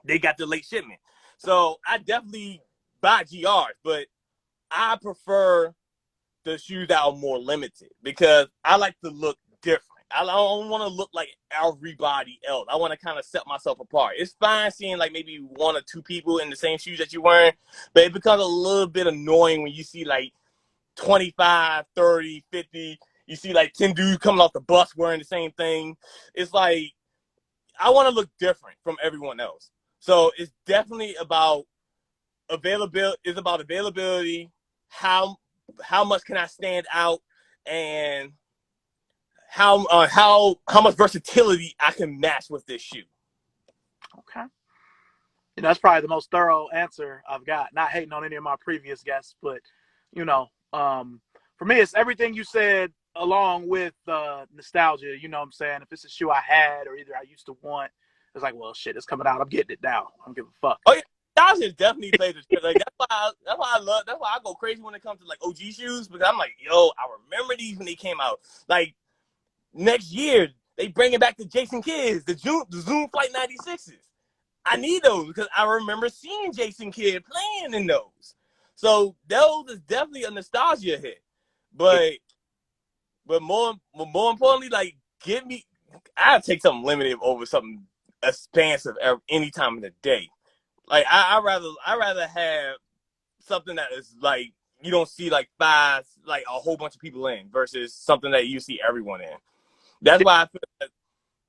they got the late shipment. So I definitely buy GRs, but I prefer the shoes that are more limited because I like to look different. I don't want to look like everybody else. I want to kind of set myself apart. It's fine seeing like maybe one or two people in the same shoes that you're wearing, but it becomes a little bit annoying when you see like 25, 30, 50. You see like 10 dudes coming off the bus wearing the same thing. It's like, I want to look different from everyone else. So it's definitely about availability. It's about availability. How much can I stand out, and how much versatility I can match with this shoe. Okay. That's probably the most thorough answer I've got. Not hating on any of my previous guests, but you know, for me, it's everything you said along with nostalgia. You know what I'm saying? If it's a shoe I had or either I used to want, it's like, well, shit, it's coming out. I'm getting it now. I don't give a fuck. Oh yeah, nostalgia definitely plays a trick. Like that's why I go crazy when it comes to like OG shoes because I'm like, yo, I remember these when they came out. Like next year, they bringing back the Jason Kidds, the Zoom Flight 96s. I need those because I remember seeing Jason Kidd playing in those. So those is definitely a nostalgia hit. But more importantly, like give me, I'll take something limited over something expansive any time of the day. Like I rather have something that is like you don't see like a whole bunch of people in versus something that you see everyone in. That's why I feel like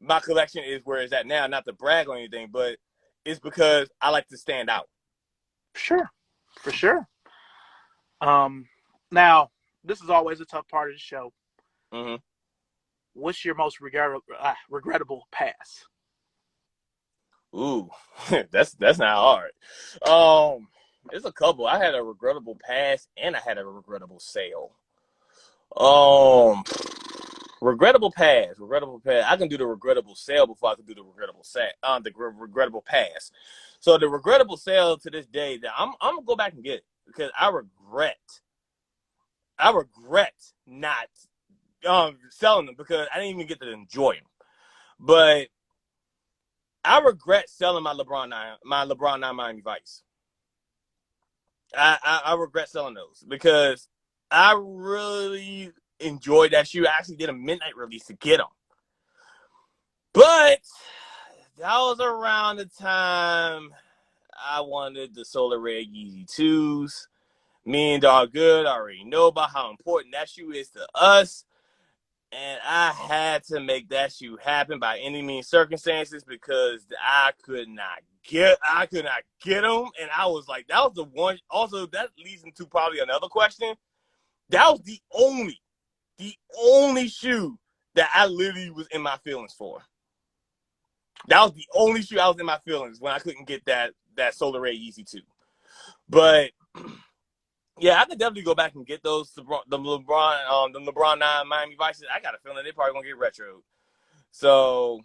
my collection is where it's at now. Not to brag or anything, but it's because I like to stand out. Sure, for sure. Now this is always a tough part of the show. Mm-hmm. What's your most regrettable pass? Ooh, that's not hard. There's a couple. I had a regrettable pass and I had a regrettable sale. Um, regrettable pass. I can do the regrettable sale before I can do the regrettable pass. So the regrettable sale to this day that I'm gonna go back and get it because I regret not selling them because I didn't even get to enjoy them. But I regret selling my LeBron 9 Miami Vice. I regret selling those because I really enjoyed that shoe. I actually did a midnight release to get them. But that was around the time I wanted the Solar Red Yeezy 2s. Me and Dog Good already know about how important that shoe is to us. And I had to make that shoe happen by any means circumstances because I could not get them. And I was like, that was the one. Also, that leads into probably another question. That was the only shoe that I literally was in my feelings for. That was the only shoe I was in my feelings when I couldn't get that Solar Ray Yeezy 2. But yeah, I could definitely go back and get those the LeBron 9 Miami Vices. I got a feeling they're probably gonna get retro. So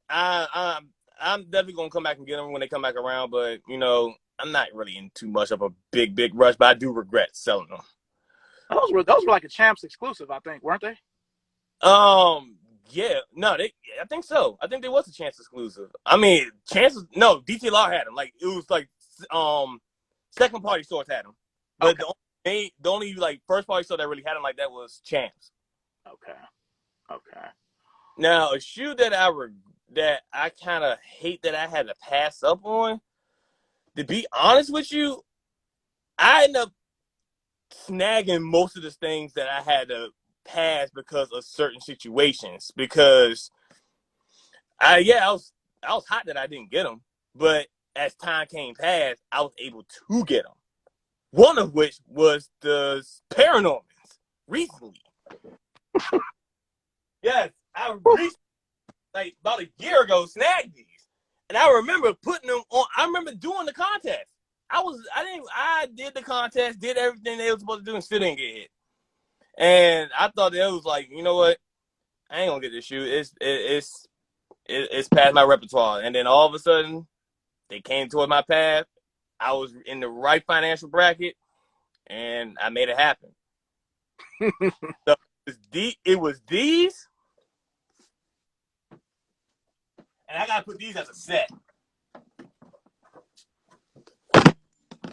I'm definitely gonna come back and get them when they come back around. But I'm not really in too much of a big rush. But I do regret selling them. Those were like a Champs exclusive, I think, weren't they? Yeah, no, I think so. I think there was a Chance exclusive. I mean, Chances, no, DTLR had them. Like it was like second party stores had them, but okay. the only like first party store that really had them like that was Champs. Okay. Now a shoe that I kind of hate that I had to pass up on. To be honest with you, I ended up snagging most of the things that I had to pass because of certain situations. Because I was hot that I didn't get them, but as time came past, I was able to get them. One of which was the Paranormans recently. Yes, I recently, like about a year ago, snagged these, and I remember putting them on. I remember doing the contest. I did the contest, did everything they were supposed to do, and still didn't get hit. And I thought that it was like, you know what? I ain't gonna get this shoe. It's past my repertoire. And then all of a sudden, they came toward my path. I was in the right financial bracket, and I made it happen. So it was these, and I gotta put these as a set.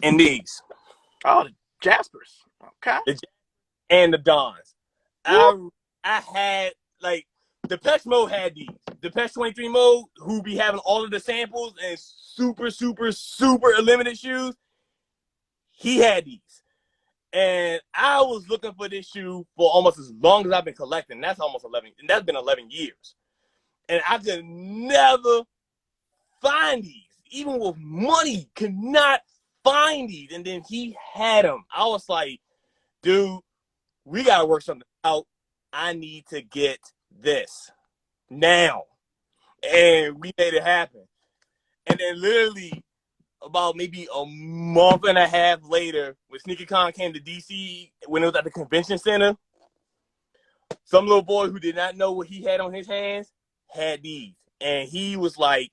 And these. Oh, the Jaspers. Okay. And the Dons. I had like Depeche Mode had these. Depeche 23 Mode, who be having all of the samples and super limited shoes. He had these. And I was looking for this shoe for almost as long as I've been collecting. That's almost 11. And that's been 11 years. And I could never find these. Even with money, could not find these. And then he had them. I was like, dude, we got to work something out. I need to get this now. And we made it happen. And then literally about maybe a month and a half later, when SneakerCon came to DC, when it was at the convention center, some little boy who did not know what he had on his hands had these, and he was like,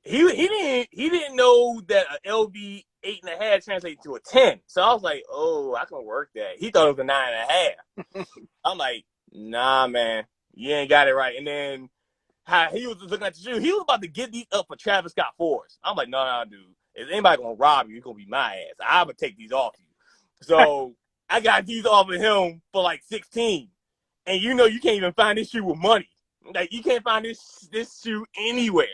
he didn't know that a LV 8.5 translated to a 10. So I was like, oh, I can work that. He thought it was a 9.5. I'm like, nah, man, you ain't got it right. And then how he was looking at the shoe, he was about to get these up for Travis Scott 4s. I'm like, no, dude. If anybody gonna rob you, it's gonna be my ass. I'm gonna take these off you. So I got these off of him for like 16. And you know you can't even find this shoe with money. Like you can't find this shoe anywhere.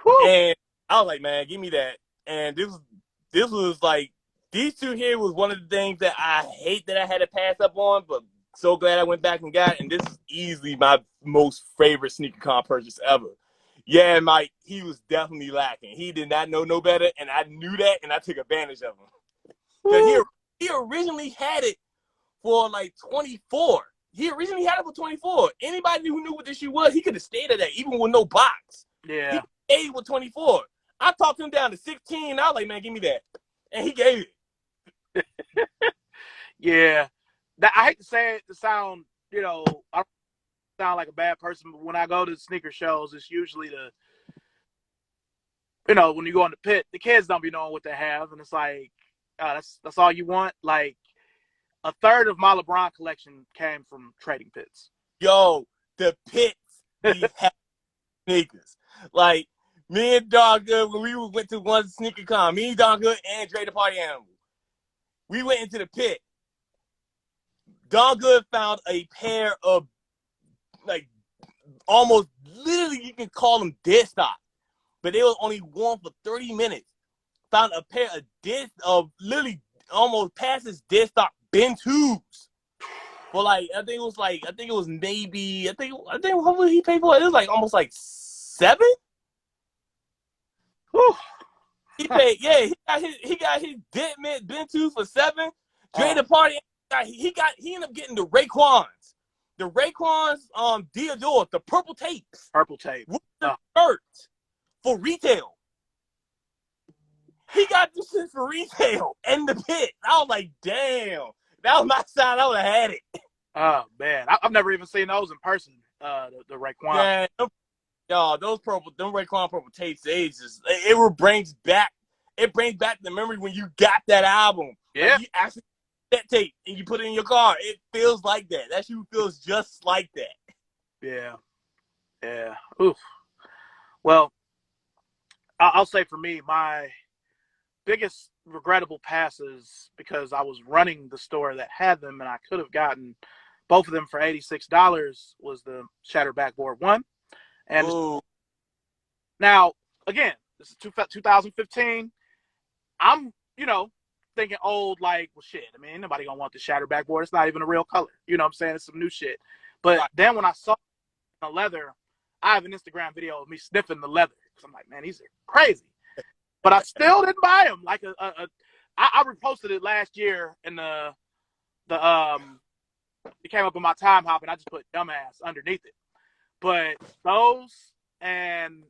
Whew. And I was like, man, give me that. And this was like, these two here was one of the things that I hate that I had to pass up on, but so glad I went back and got it. And this is easily my most favorite SneakerCon purchase ever. Yeah, Mike, he was definitely lacking. He did not know no better, and I knew that, and I took advantage of him. Because he originally had it for like 24. He originally had it for 24. Anybody who knew what this shoe was, he could have stayed at that, even with no box. Yeah. He stayed with 24. I talked him down to 16. I was like, man, give me that. And he gave it. Yeah. I hate to say it to sound, I don't sound like a bad person, but when I go to sneaker shows, it's usually when you go in the pit, the kids don't be knowing what they have. And it's like, that's all you want. Like, a third of my LeBron collection came from trading pits. Yo, the pits, we have sneakers. Like, me and Dog Good, when we went to one SneakerCon, me and Dog Good and Dre the Party Animal, we went into the pit. Dog Good found a pair of, like, almost literally you can call them dead stock, but they were only worn for 30 minutes. Found a pair of literally almost past his dead stock Ben 2s. Well, I think it was how much he paid for it? It was like almost like 7. Whew. He paid, yeah. He got his dead man Ben 2 for 7. Dre the Party, he ended up getting the Raekwons. The Raekwons, Diodore, the purple tapes. Purple tape. With the shirts for retail. He got this shit for retail in the pit. I was like, damn. That was my sign. I would have had it. Oh, man. I've never even seen those in person, the Raekwon. Yeah, y'all, them Raekwon purple tapes, it brings back the memory when you got that album. Yeah. Like you actually that tape and you put it in your car. It feels like that. That shoe feels just like that. Yeah. Yeah. Oof. Well, I'll say for me, my biggest regrettable passes, because I was running the store that had them and I could have gotten both of them for $86, was the Shattered Backboard 1. And now, again, this is 2015. I'm, thinking old, like, well, shit. I mean, nobody gonna want the Shattered Backboard. It's not even a real color. You know what I'm saying? It's some new shit. But then when I saw the leather, I have an Instagram video of me sniffing the leather. Because I'm like, man, these are crazy. But I still didn't buy them. Like I reposted it last year, and it came up in my time hop, and I just put dumbass underneath it. But those, and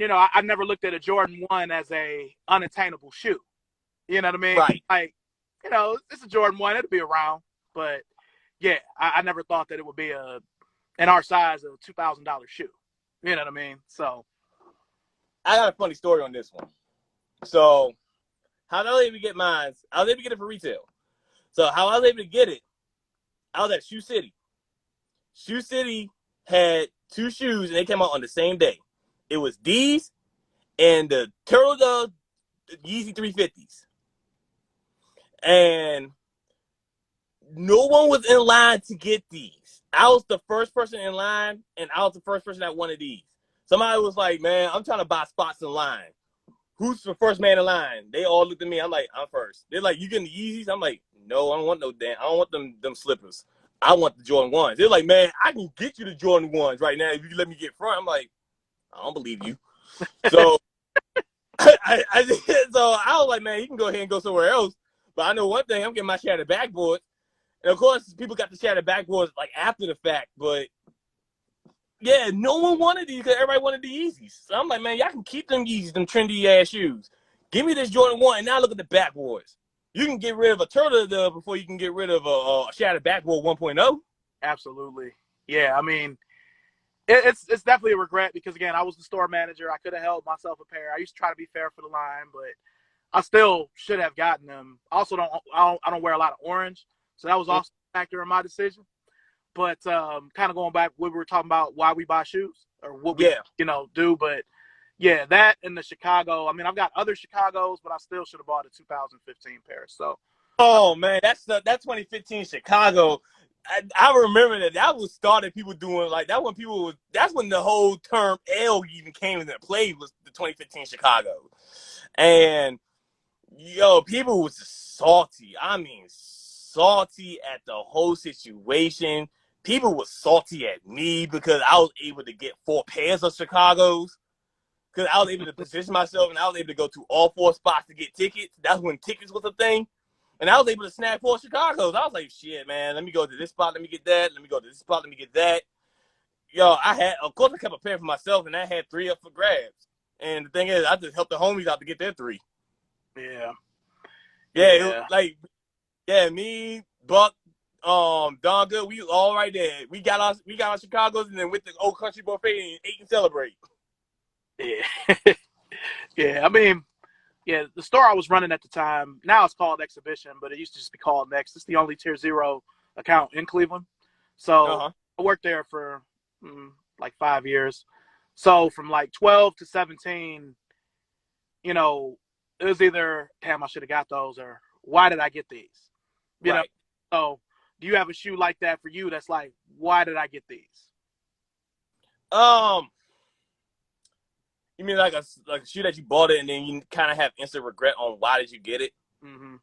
I never looked at a Jordan 1 as a unattainable shoe. You know what I mean? Right. Like, it's a Jordan 1. It'll be around. But yeah, I never thought that it would be in our size, a $2,000 shoe. You know what I mean? So. I got a funny story on this one. So, how did I able to get mine? I was able to get it for retail. So, how I was able to get it, I was at Shoe City. Shoe City had 2 shoes, and they came out on the same day. It was these and the Turtle Dove Yeezy 350s. And no one was in line to get these. I was the first person in line, and I was the first person that wanted these. Somebody was like, man, I'm trying to buy spots in line. Who's the first man in line? They all looked at me. I'm like, I'm first. They're like, you getting the Yeezys? I'm like, no, I don't want I don't want them slippers. I want the Jordan 1s. They're like, man, I can get you the Jordan 1s right now if you let me get front. I'm like, I don't believe you. So I was like, man, you can go ahead and go somewhere else. But I know one thing, I'm getting my Shattered Backboards. And of course, people got the Shattered Backboards like after the fact, but Yeah, no one wanted these because everybody wanted the Yeezys. So I'm like, man, y'all can keep them Yeezys, them trendy ass shoes. Give me this Jordan 1, and now look at the backboards. You can get rid of a turtle dove before you can get rid of a shattered backboard 1.0. Absolutely. Yeah, I mean, it's definitely a regret because again, I was the store manager. I could have held myself a pair. I used to try to be fair for the line, but I still should have gotten them. I also don't wear a lot of orange, so that was also a factor in my decision. But kind of going back, what we were talking about, why we buy shoes or what we do. But yeah, that and the Chicago. I mean, I've got other Chicagos, but I still should have bought a 2015 pair. So. Oh man, that 2015 Chicago. I remember that was started people doing like that when people was that's when the whole term L even came into play was the 2015 Chicago. And yo, people was salty. I mean, salty at the whole situation. People was salty at me because I was able to get 4 pairs of Chicago's. Because I was able to position myself and I was able to go to all 4 spots to get tickets. That's when tickets was a thing. And I was able to snag 4 Chicago's. I was like, shit, man, let me go to this spot, let me get that. Let me go to this spot, let me get that. Yo, of course, I kept a pair for myself, and I had 3 up for grabs. And the thing is, I just helped the homies out to get their 3. Yeah. Me, Buck, Don Good, we all right there. We got our Chicago's, and then went to Old Country Buffet and ate and celebrate. Yeah. Yeah, I mean, yeah, the store I was running at the time, now it's called Exhibition, but it used to just be called Next. It's the only Tier 0 account in Cleveland. So I worked there for like 5 years. So from like 12 to 17, it was either, damn, I should have got those, or why did I get these? You know? So do you have a shoe like that for you that's like, why did I get these? You mean like a shoe that you bought it and then you kind of have instant regret on why did you get it? Mm-hmm.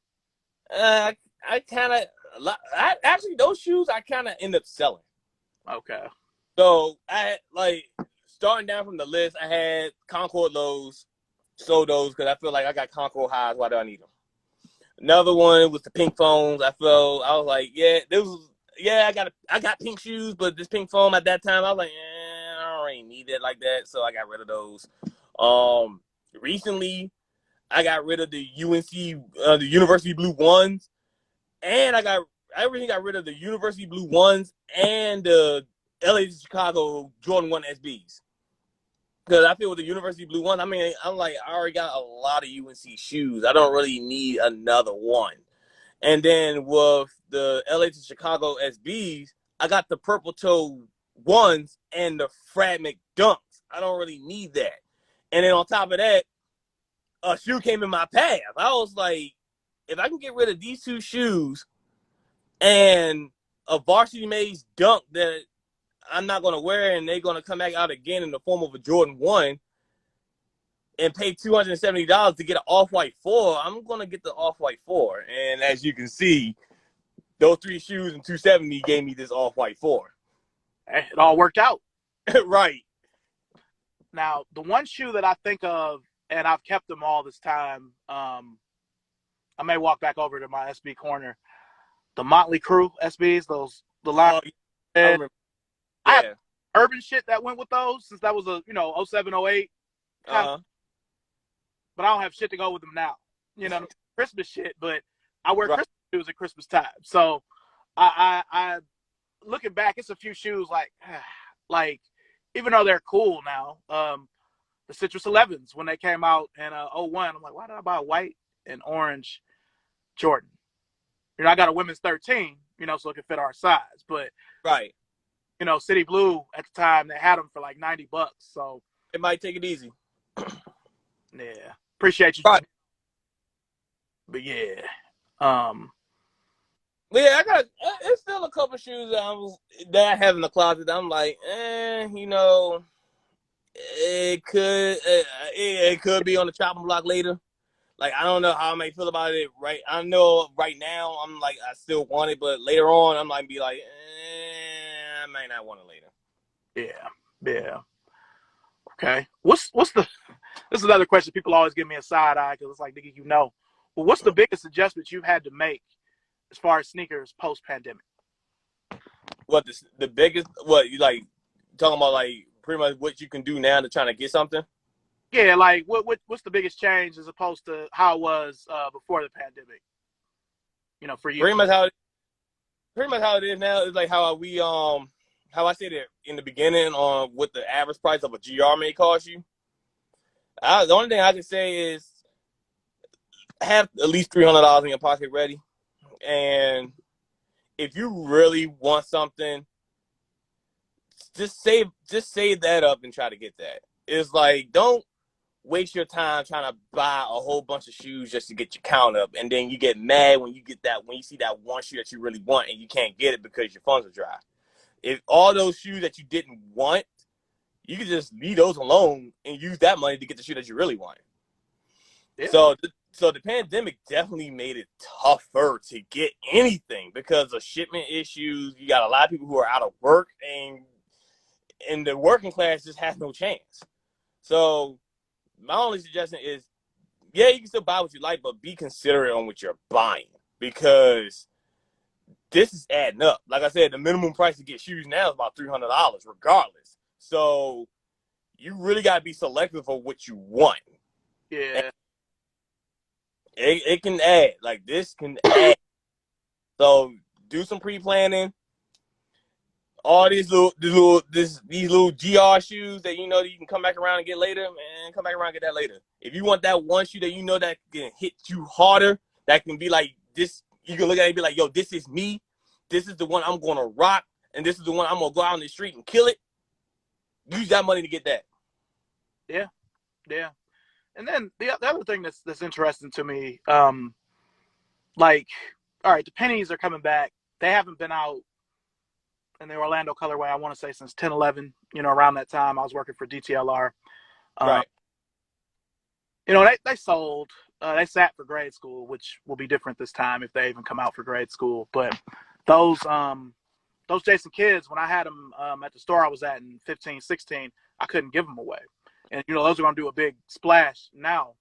Actually those shoes I kind of end up selling. Okay. So I had starting down from the list, I had Concord lows, sold those because I feel like I got Concord highs. Why do I need them? Another one was the pink foams. I was like, I got pink shoes, but this pink foam at that time, I was like, I don't really need it like that, so I got rid of those. Recently, I got rid of the UNC, the University Blue ones, and I really got rid of the University Blue ones and the LA Chicago Jordan 1 SBs. Because I feel with the University Blue one, I mean, I already got a lot of UNC shoes. I don't really need another one. And then with the LA to Chicago SBs, I got the purple toe ones and the fragment dunks. I don't really need that. And then on top of that, a shoe came in my path. I was like, if I can get rid of these 2 shoes and a varsity made dunk that I'm not going to wear and they're going to come back out again in the form of a Jordan 1 and pay $270 to get an Off-White 4, I'm going to get the Off-White 4. And as you can see, those 3 shoes and $270 gave me this Off-White 4. It all worked out. Right. Now, the one shoe that I think of, and I've kept them all this time, I may walk back over to my SB corner, the Motley Crue SBs, the line. I remember. I had urban shit that went with those since that was a 07, 08. But I don't have shit to go with them now. Christmas shit, but I wear Christmas shoes at Christmas time. So I looking back, it's a few shoes like even though they're cool now, the Citrus 11s when they came out in 01, I'm like, why did I buy a white and orange Jordan? I got a women's 13, so it can fit our size. But City Blue at the time, they had them for like $90. So it might take it easy. Yeah, appreciate you. Right. But yeah, I got. It's still a couple shoes that I have in the closet. That I'm like, it could be on the chopping block later. Like I don't know how I may feel about it. Right, I know right now I'm like I still want it, but later on I might be like, I might not want it later. Yeah. Okay. What's the? This is another question. People always give me a side eye because it's like, nigga, Well, what's the biggest adjustment you've had to make as far as sneakers post pandemic? What the biggest? What you like? talking about like pretty much what you can do now to trying to get something. Yeah, like what's the biggest change as opposed to how it was before the pandemic? For you. Pretty much how it is now is like how I said it in the beginning on what the average price of a GR may cost you. The only thing I can say is have at least $300 in your pocket ready, and if you really want something, just save that up and try to get that. It's like don't waste your time trying to buy a whole bunch of shoes just to get your count up, and then you get mad when you see that one shoe that you really want and you can't get it because your funds are dry. If all those shoes that you didn't want, you could just leave those alone and use that money to get the shoe that you really want. Yeah. So the pandemic definitely made it tougher to get anything because of shipment issues. You got a lot of people who are out of work, and the working class just has no chance. So my only suggestion is, yeah, you can still buy what you like, but be considerate on what you're buying because this is adding up. Like I said, the minimum price to get shoes now is about $300 regardless. So you really got to be selective of what you want. Yeah. It can add. Like this can add. So do some pre-planning. All these little GR shoes that you know that you can come back around and get later, man, come back around and get that later. If you want that one shoe that you know that can hit you harder, that can be like this, you can look at it and be like, yo, this is me. This is the one I'm gonna rock, and this is the one I'm gonna go out on the street and kill it. Use that money to get that. Yeah. Yeah. And then the other thing that's interesting to me, like, all right, the pennies are coming back. They haven't been out in the Orlando colorway, I want to say, since 10-11, around that time I was working for DTLR. Right. They sold, they sat for grade school, which will be different this time if they even come out for grade school. But those Jason Kidds, when I had them at the store I was at in 15, 16, I couldn't give them away. And, those are going to do a big splash now.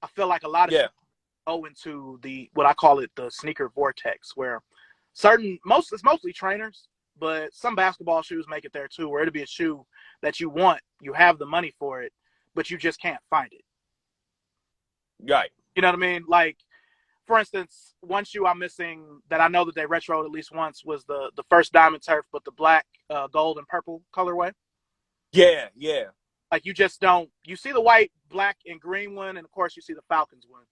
I feel like a lot of people go into what I call it, the sneaker vortex, where it's mostly trainers, but some basketball shoes make it there too, where it'll be a shoe that you want, you have the money for it, but you just can't find it. Right. You know what I mean? Like, for instance, one shoe I'm missing that I know that they retroed at least once was the first Diamond Turf, but the black, gold, and purple colorway. Yeah, yeah. Like, you just don't, you see the white, black, and green one, and of course you see the Falcons one,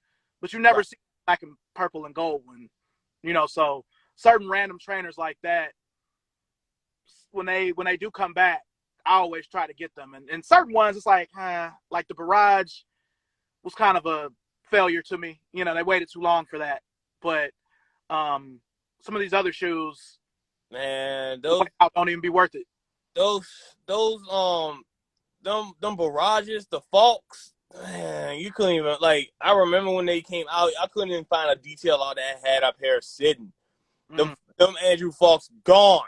but you never see the black and purple and gold one, so certain random trainers like that, when they do come back, I always try to get them. And certain ones, it's like the Barrage was kind of a failure to me. They waited too long for that. But some of these other shoes, man, those don't even be worth it. Them Barrages, the Falks, man, you couldn't even, like, I remember when they came out, I couldn't even find a detail on that had up here sitting. Them Andrew Falks gone.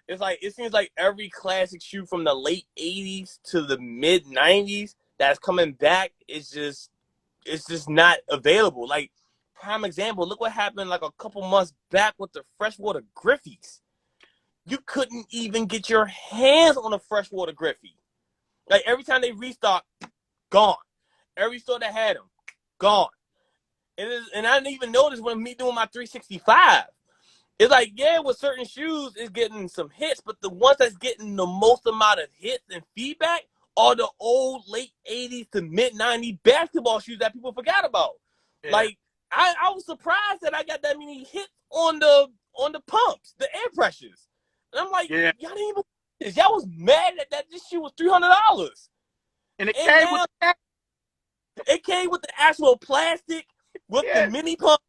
It's like, it seems like every classic shoe from the late 80s to the mid 90s that's coming back it's just not available. Like, prime example, look what happened like a couple months back with the freshwater Griffies. You couldn't even get your hands on a freshwater Griffey. Like, every time they restock, gone. Every store that had them, gone. And I didn't even notice when me doing my 365. It's like, yeah, with certain shoes, it's getting some hits, but the ones that's getting the most amount of hits and feedback are the old late 80s to mid 90s basketball shoes that people forgot about. Yeah. Like, I was surprised that I got that many hits on the pumps, the air pressures. And I'm like, y'all didn't even this. Y'all was mad that this shoe was $300. And it came with the actual plastic, with the mini pump,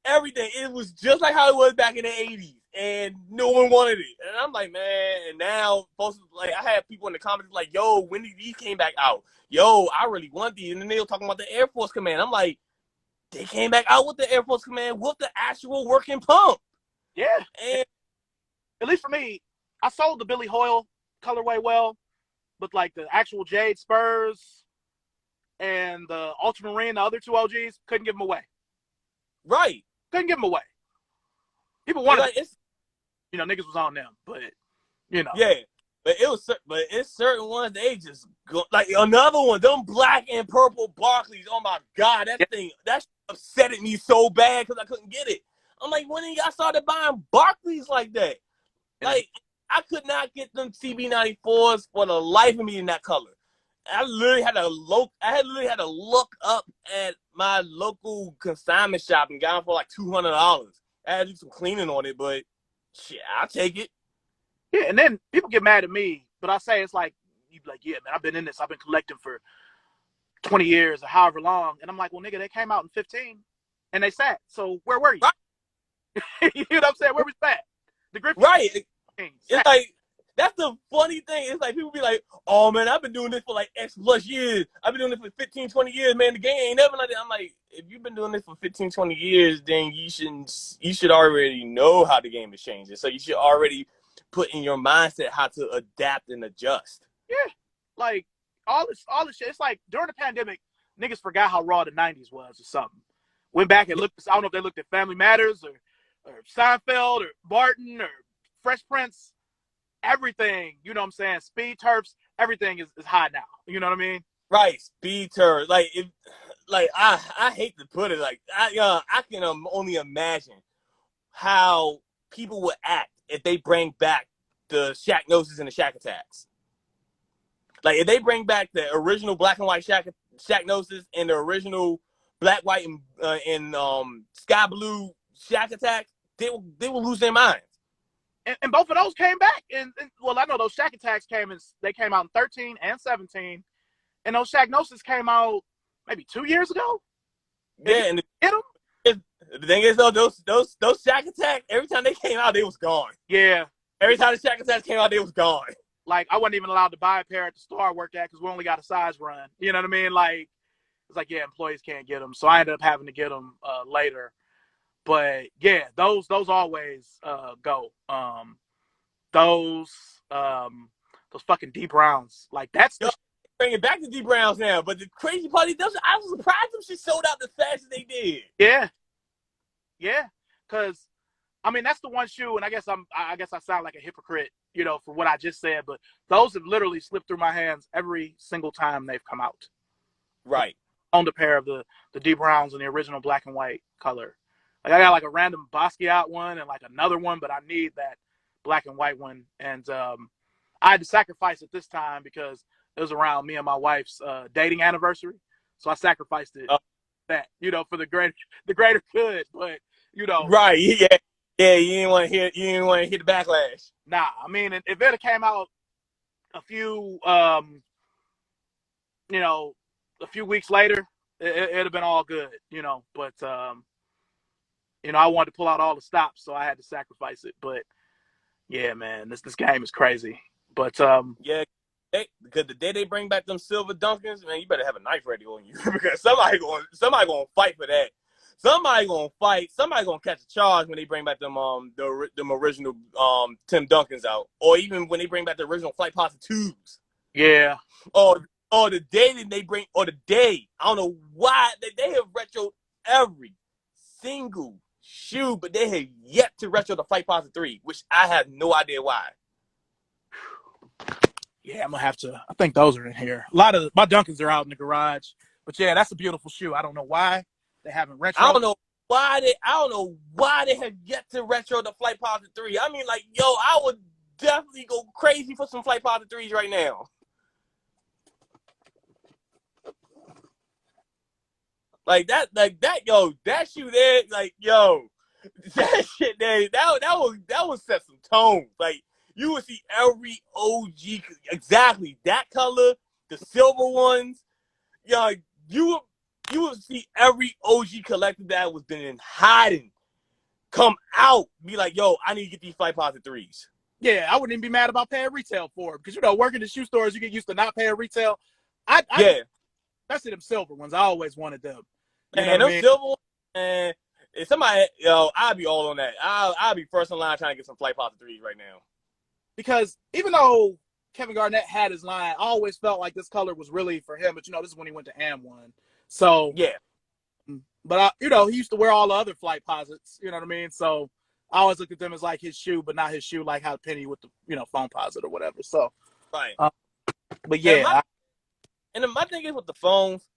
everything. It was just like how it was back in the 80s, and no one wanted it. And I'm like, man, and now folks, like, I had people in the comments like, yo, when did these came back out? Yo, I really want these. And then they were talking about the Air Force Command. I'm like, they came back out with the Air Force Command with the actual working pump. Yeah. And at least for me, I sold the Billy Hoyle colorway well, but like the actual Jade Spurs and the Ultramarine, the other two OGs, couldn't give them away. Right. Couldn't give them away. People wanted, niggas was on them, but Yeah. But it's certain ones they just go like another one. Them black and purple Barclays. Oh my god, Yeah. that upsetted me so bad because I couldn't get it. I'm like, when y'all started buying Barclays like that? And Like I could not get them CB94s for the life of me in that color. I literally had to look up at my local consignment shop and got them for like $200. I had to do some cleaning on it, but shit, I'll take it. yeah, and then people get mad at me, but I say it's like you be like, yeah, man, I've been in this. I've been collecting for 20 years or however long, and I'm like, well, nigga, they came out in 15, and they sat. So where were you? Right. You know what I'm saying? Where was that? The Griffey Right. It's sat. like that's the funny thing. It's like people be like, oh man, I've been doing this for like X plus years. I've been doing this for 15, 20 years, man. The game ain't never like that. I'm like, if you've been doing this for 15, 20 years, then you should already know how the game is changing. So you should already put in your mindset how to adapt and adjust. Yeah, like all this shit. It's like during the pandemic, niggas forgot how raw the '90s was or something. Went back and looked. I don't know if they looked at Family Matters or Seinfeld or Barton or Fresh Prince. Everything, you know what I'm saying? Speed turfs, everything is high now. You know what I mean? Right, speed turn. I hate to put it like I can only imagine how people would act if they bring back the Shaq Gnosis and the Shaq Attacks. Like if they bring back the original black and white Shaq Gnosis and the original black, white, and sky blue Shaq Attack, they will lose their minds. And both of those came back. And well, I know those Shaq Attacks they came out in 13 and 17. And those Shaq Gnosis came out maybe 2 years ago. Yeah, and the thing is though, those Shaq Attacks, every time they came out, they was gone. Yeah. Every time the Shaq Attacks came out, they was gone. Like I wasn't even allowed to buy a pair at the store I worked at because we only got a size run. You know what I mean? Like it's like, yeah, employees can't get them. So I ended up having to get them later. But yeah, those always go. Those fucking D Browns. Like that's the bring it back to D Browns now. But the crazy part is, I was surprised them shit sold out as fast as they did. Yeah, because I mean that's the one shoe, and I guess I sound like a hypocrite, you know, for what I just said. But those have literally slipped through my hands every single time they've come out. Right. I owned a pair of the D Browns in the original black and white color. Like I got like a random Basquiat one and like another one, but I need that black and white one. And I had to sacrifice it this time because it was around me and my wife's dating anniversary. So I sacrificed it that, you know, for the greater good. But, you know. Right, yeah. Yeah, you didn't want to hear the backlash. Nah, I mean, if it had came out a few weeks later, it'd have been all good, you know. But you know, I wanted to pull out all the stops, so I had to sacrifice it. But yeah, man, this game is crazy. But yeah, because the day they bring back them silver Dunkins, man, you better have a knife ready on you because somebody gonna fight for that. Somebody gonna fight. Somebody gonna catch a charge when they bring back them original Tim Duncans out, or even when they bring back the original Flight Pasta 2s. Yeah. Or the day that they bring, or the day I don't know why they have retro every single shoe, but they have yet to retro the Flight Pasta 3, which I have no idea why. Yeah, I'm gonna have to. I think those are in here. A lot of my Dunkins are out in the garage, but yeah, that's a beautiful shoe. I don't know why they haven't retro. I don't know why they have yet to retro the Flight Pasta 3. I mean, like, yo, I would definitely go crazy for some Flight Pasta 3s right now. Like that, yo, that shoe there, like, yo, that shit there, that was set some tone. Like, you would see every OG, exactly that color, the silver ones. Yo, you would see every OG collector that was been in hiding come out, be like, yo, I need to get these Flight Pasta 3s. Yeah, I wouldn't even be mad about paying retail for it because, you know, working in shoe stores, you get used to not paying retail. Especially them silver ones. I always wanted them. And those silver ones, and if somebody, yo, I'd be all on that. I'll be first in line trying to get some Flight Pasta 3s right now. Because even though Kevin Garnett had his line, I always felt like this color was really for him. But, you know, this is when he went to AM1. So, yeah. But, you know, he used to wear all the other Flight Posits. You know what I mean? So, I always look at them as like his shoe, but not his shoe like how Penny with the foam posit or whatever. So, Right. um, but And yeah, my thing is with the phones,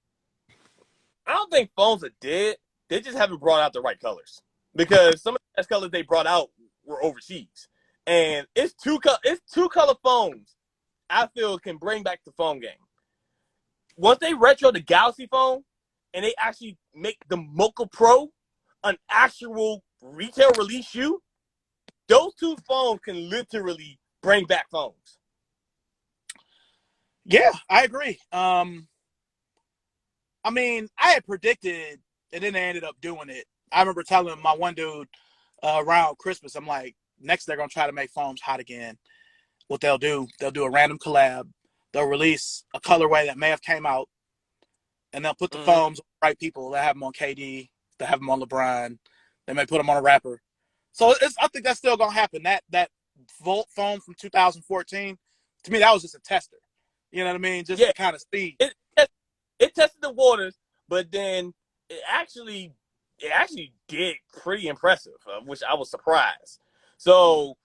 I don't think phones are dead. They just haven't brought out the right colors because some of the best colors they brought out were overseas, and it's two color phones. I feel can bring back the phone game. Once they retro the Galaxy phone and they actually make the Mocha Pro an actual retail release shoe, those two phones can literally bring back phones. yeah, I agree. I mean, I had predicted, and then they ended up doing it. I remember telling my one dude around Christmas, I'm like, next they're gonna try to make foams hot again. What they'll do a random collab. They'll release a colorway that may have came out, and they'll put the Mm-hmm. foams on the right people. They'll have them on KD. They'll have them on LeBron. They may put them on a rapper. So I think that's still gonna happen. That Volt foam from 2014, to me, that was just a tester. You know what I mean? Just Yeah, to kind of see. it tested the waters, but then it actually did pretty impressive, which I was surprised. So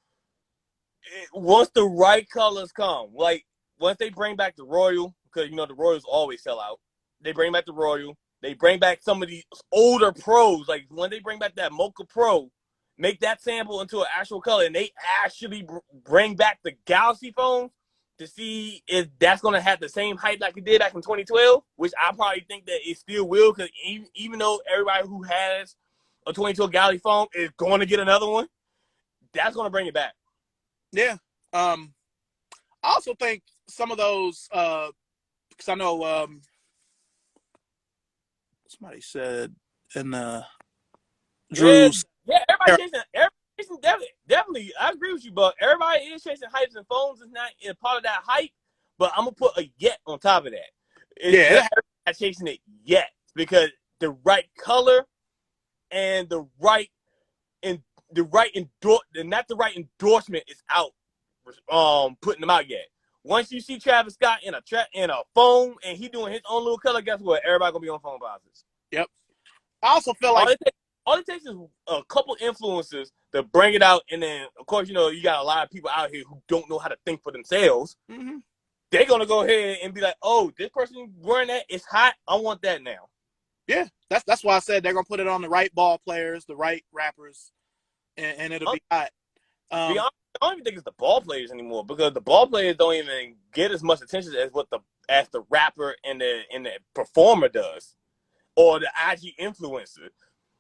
once the right colors come, like once they bring back the Royal, because the Royals always sell out. They bring back the Royal. They bring back some of these older pros, like when they bring back that Mocha Pro, make that sample into an actual color, and they actually bring back the Galaxy phones to see if that's going to have the same hype like it did back in 2012, which I probably think that it still will, because even though everybody who has a 2012 Galaxy phone is going to get another one, that's going to bring it back. Yeah. I also think some of those, because I know somebody said in Yeah, Drew's. yeah. Everybody chasing definitely. I agree with you, but everybody is chasing hypes, and phones is not a part of that hype. But I'm gonna put a yet on top of that. Yeah, Everybody's not chasing it yet because the right color and not the right endorsement is out. Putting them out yet. Once you see Travis Scott in a phone and he doing his own little color, guess what? Everybody gonna be on phone posits. yep. I also feel All like it takes, all it takes is a couple influencers to bring it out, and then of course you got a lot of people out here who don't know how to think for themselves. mm-hmm. They're gonna go ahead and be like, "Oh, this person wearing that is hot. I want that now." Yeah, that's why I said they're gonna put it on the right ball players, the right rappers, and it'll be hot. Be honest, I don't even think it's the ball players anymore because the ball players don't even get as much attention as the rapper and the performer does, or the IG influencer.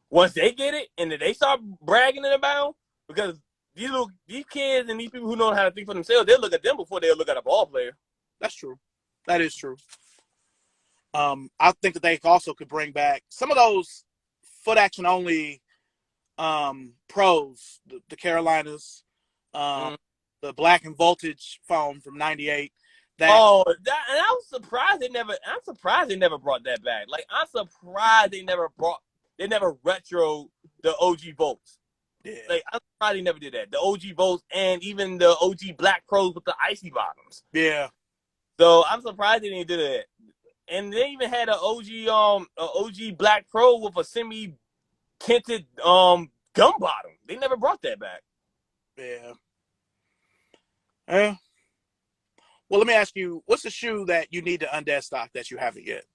Once they get it and then they start bragging it about, because these kids and these people who know how to think for themselves, they'll look at them before they'll look at a ball player. That's true. That is true. I think that they also could bring back some of those foot action only pros, the Carolinas, um, Mm. the Black and Voltage foam from '98. That And I was surprised they never. I'm surprised they never brought that back. Like I'm surprised they never retro the OG Volts. yeah, Like I'm surprised they never did that. The OG Volts and even the OG Black Pros with the icy bottoms. yeah, So I'm surprised they didn't do that. And they even had a OG Black Pro with a semi tinted gum bottom. They never brought that back. yeah. Yeah. Well, let me ask you, what's the shoe that you need to undead stock that you haven't yet?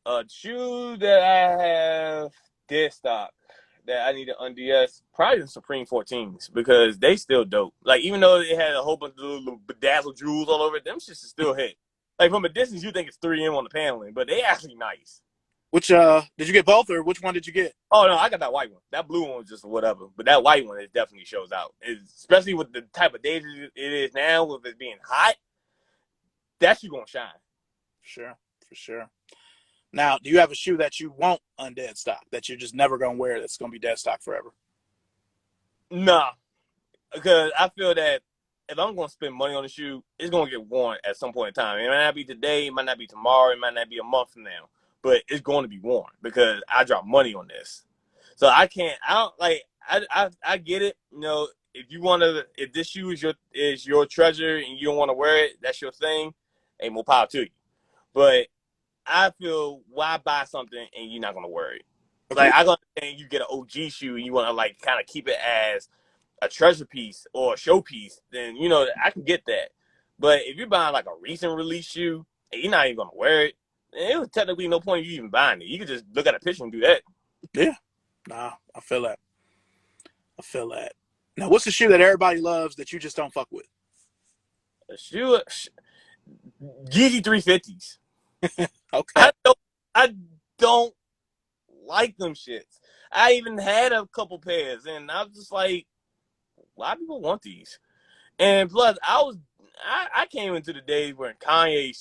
A shoe that I have dead stock that I need to unds, probably the Supreme 14s, because they still dope. Like even though it had a whole bunch of little bedazzled jewels all over it, them shits still hit. Like from a distance, you think it's 3M on the paneling, but they actually nice. Which did you get both, or which one did you get? Oh no, I got that white one. That blue one was just whatever, but that white one it definitely shows out. Especially with the type of days it is now, with it being hot, that shoe gonna shine. For sure. Now, do you have a shoe that you won't undead stock that you're just never gonna wear that's gonna be dead stock forever? Nah, because I feel that if I'm going to spend money on a shoe, it's going to get worn at some point in time. It might not be today, it might not be tomorrow, it might not be a month from now, but it's going to be worn because I dropped money on this. So I don't like, I get it. If this shoe is your treasure and you don't want to wear it, that's your thing. Ain't more power to you. But I feel, why buy something and you're not going to wear it? Like Okay. I understand you get an OG shoe and you want to like kind of keep it as a treasure piece or a showpiece, then I can get that. But if you're buying like a recent release shoe and you're not even gonna wear it, it was technically no point in you even buying it. You could just look at a picture and do that. Yeah. Nah, I feel that. I feel that. Now, what's the shoe that everybody loves that you just don't fuck with? A shoe, Yeezy 350s. Okay. I don't like them shits. I even had a couple pairs, and I was just like, why do people want these? And plus, I came into the days where Kanye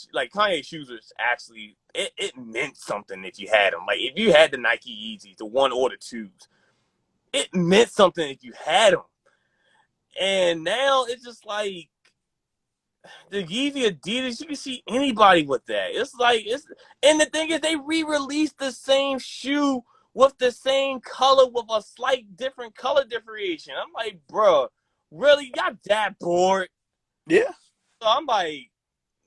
shoes was actually it meant something if you had them. Like if you had the Nike Yeezys, the one or the twos, it meant something if you had them. And now it's just like the Yeezy Adidas, you can see anybody with that. And the thing is, they re-released the same shoe with the same color with a slight different color differentiation. I'm like, bro, really? Y'all that bored? Yeah. So I'm like,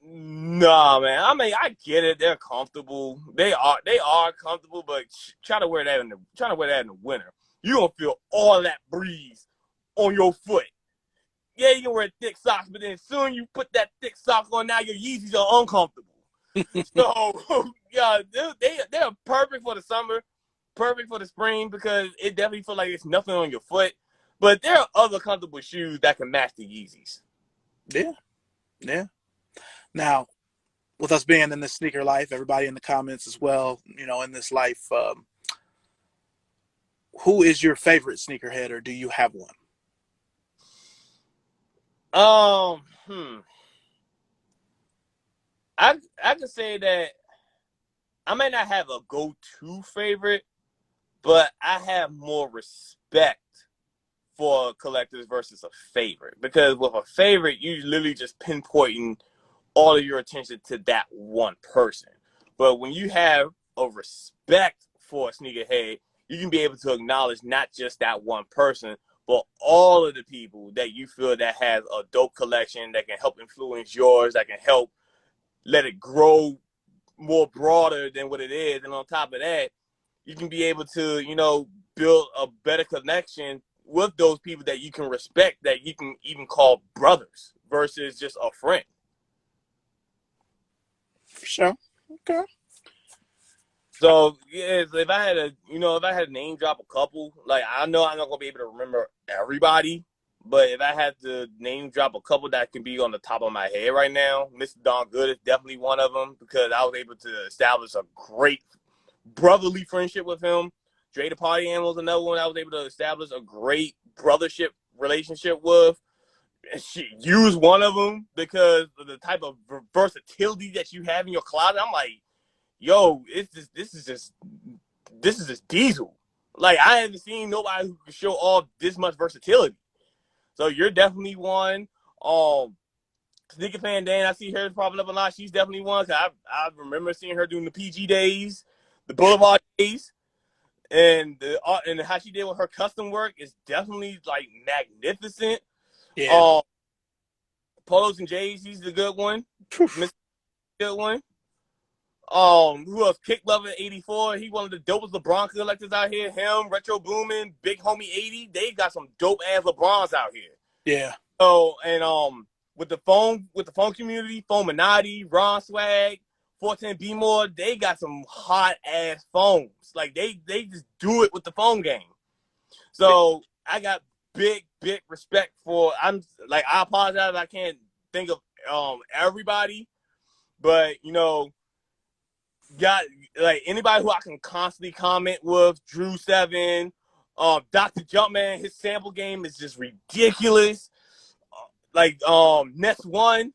nah, man. I mean, I get it. They're comfortable. They are comfortable, but try to wear that in the winter. You gonna feel all that breeze on your foot. Yeah, you can wear thick socks, but then soon you put that thick sock on, now your Yeezys are uncomfortable. So yeah, they're perfect for the summer, perfect for the spring because it definitely feels like it's nothing on your foot. But there are other comfortable shoes that can match the Yeezys. Yeah. Yeah. Now, with us being in this sneaker life, everybody in the comments as well, in this life, who is your favorite sneakerhead, or do you have one? Um, hmm. I could say that I may not have a go-to favorite, but I have more respect for collectors versus a favorite. Because with a favorite, you literally just pinpointing all of your attention to that one person. But when you have a respect for a sneakerhead, you can be able to acknowledge not just that one person, but all of the people that you feel that has a dope collection that can help influence yours, that can help let it grow more broader than what it is. And on top of that, you can be able to, build a better connection with those people that you can respect, that you can even call brothers versus just a friend. For sure. Okay. So yeah, if I had to name drop a couple, like I know I'm not gonna be able to remember everybody, but if I had to name drop a couple that can be on the top of my head right now, Mr. Don Good is definitely one of them because I was able to establish a great brotherly friendship with him. Dre the Party Animal was another one I was able to establish a great brothership relationship with. And she used one of them because of the type of versatility that you have in your closet. I'm like, yo, this is just Diesel. Like I haven't seen nobody who can show off this much versatility. So you're definitely one. Sneaker fan Dan, I see her popping up a lot. She's definitely one. Cause I remember seeing her doing the PG days, the Boulevard days, and the art and how she did with her custom work is definitely like magnificent. Yeah. Um, Polos and J's, he's the good one. Mr. Good one. Who else? Kick Lover 84. He one of the dopest LeBron collectors out here. Him, Retro Boomin, Big Homie 80. They got some dope ass LeBrons out here. Yeah. So and with the phone community, Fominati, Ron Swag, 410 B More, they got some hot ass phones. Like they just do it with the phone game. So I got big respect for. I apologize I can't think of everybody, but got like anybody who I can constantly comment with. Drew Seven, Dr. Jumpman, his sample game is just ridiculous. Like Nest One,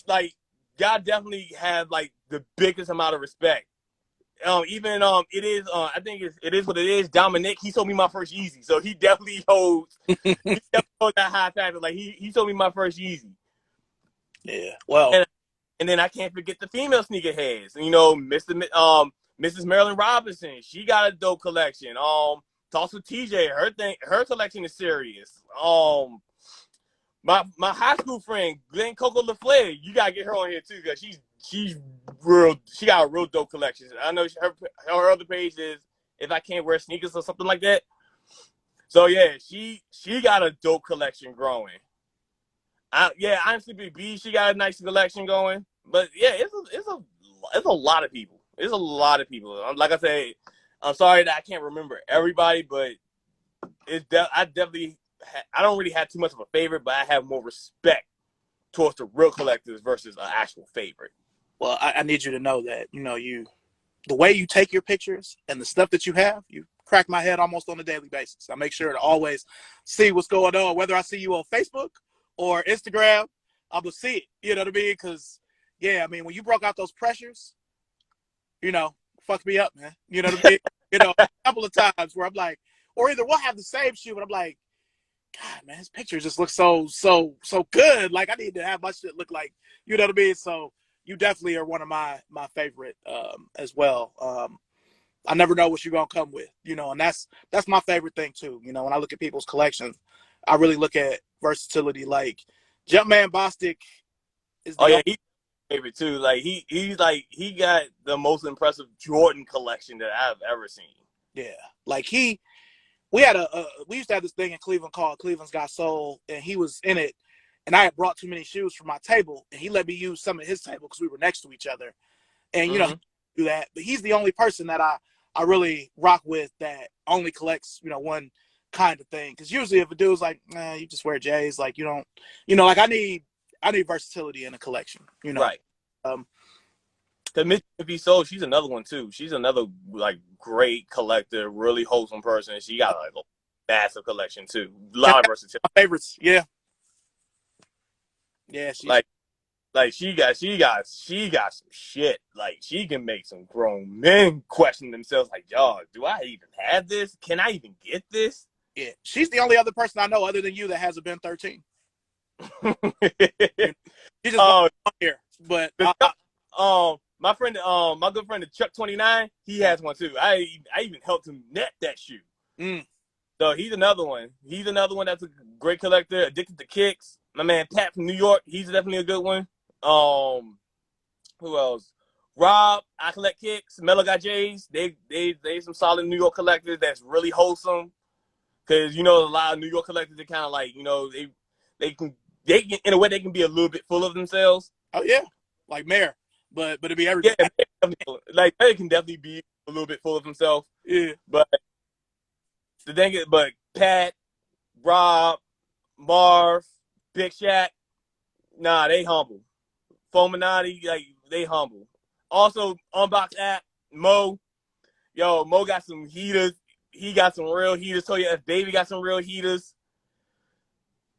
like y'all definitely have like the biggest amount of respect. Even it is I think it is what it is. Dominic, he sold me my first Yeezy, so he definitely holds that high factor. Like he sold me my first Yeezy. Yeah. Well. And then I can't forget the female sneakerheads. Mrs. Marilyn Robinson, she got a dope collection. Also TJ, her collection is serious. My high school friend Glenn Coco LaFleur, you gotta get her on here too because she's real. She got a real dope collection. I know her other page is if I can't wear sneakers or something like that. So yeah, she got a dope collection growing. I'm Sleepy B. She got a nice collection going. But yeah, it's a lot of people. It's a lot of people. Like I say, I'm sorry that I can't remember everybody, but I don't really have too much of a favorite, but I have more respect towards the real collectors versus an actual favorite. Well, I need you to know that the way you take your pictures and the stuff that you crack my head almost on a daily basis. I make sure to always see what's going on, whether I see you on Facebook or Instagram. I'm gonna see it. You know what I mean? Because yeah, I mean when you broke out those pressures, fucked me up, man. You know what I mean? A couple of times where I'm like, or either we'll have the same shoe, but I'm like, God, man, his picture just looks so good. Like I need to have my shit look like, you know what I mean? So you definitely are one of my favorite as well. I never know what you're gonna come with, and that's my favorite thing too. When I look at people's collections, I really look at versatility. Like Jumpman Bostic is Oh the yeah, he's favorite too. Like he got the most impressive Jordan collection that I've ever seen. yeah, like we used to have this thing in Cleveland called Cleveland's Got Soul, and he was in it, and I had brought too many shoes for my table, and he let me use some of his table because we were next to each other, and do that. But he's the only person that I really rock with that only collects one kind of thing. Because usually if a dude's like, nah, you just wear J's, like you don't, like I need versatility in a collection. Right. Um, The Mississippi Soul, she's another one too. She's another like great collector, really wholesome person. She got like a massive collection too. A lot of versatility. my favorites, yeah, she's Like she got some shit. Like she can make some grown men question themselves. Like, yo, do I even have this? Can I even get this? yeah, she's the only other person I know other than you that has a Ben 13. She just Oh, here, but my friend, my good friend, the Chuck 29, he has one too. I even helped him net that shoe. So he's another one. He's another one that's a great collector, addicted to kicks. My man Pat from New York, he's definitely a good one. Who else? Rob, I collect kicks. Mello got J's. They some solid New York collectors that's really wholesome. Cause a lot of New York collectors, they kind of like they can in a way they can be a little bit full of themselves. Oh yeah, like Mayor, but it'd be everything. Yeah, like they can definitely be a little bit full of himself. Yeah, but the thing is, but Pat, Rob, Marv, Big Shaq, nah, they humble. Fominati, like they humble. Also, Unbox app, Mo got some heaters. He got some real heaters. So yeah, Baby got some real heaters.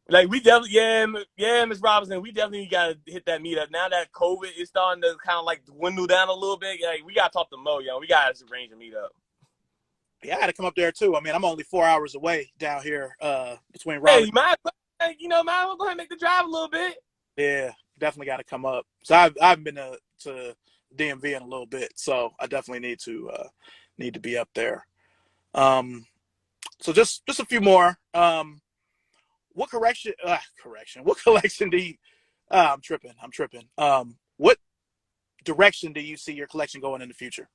Like we definitely, Miss Robinson, we definitely gotta hit that meetup. Now that COVID is starting to kind of like dwindle down a little bit, like we gotta talk to Mo, We gotta arrange a meetup. Yeah, I gotta come up there too. I mean, I'm only 4 hours away down here, between Hey, Raleigh. you might as well go ahead and make the drive a little bit. Yeah, definitely got to come up. So I've been to DMV in a little bit, so I definitely need to be up there. So just a few more. What correction? What collection do you? I'm tripping. What direction do you see your collection going in the future?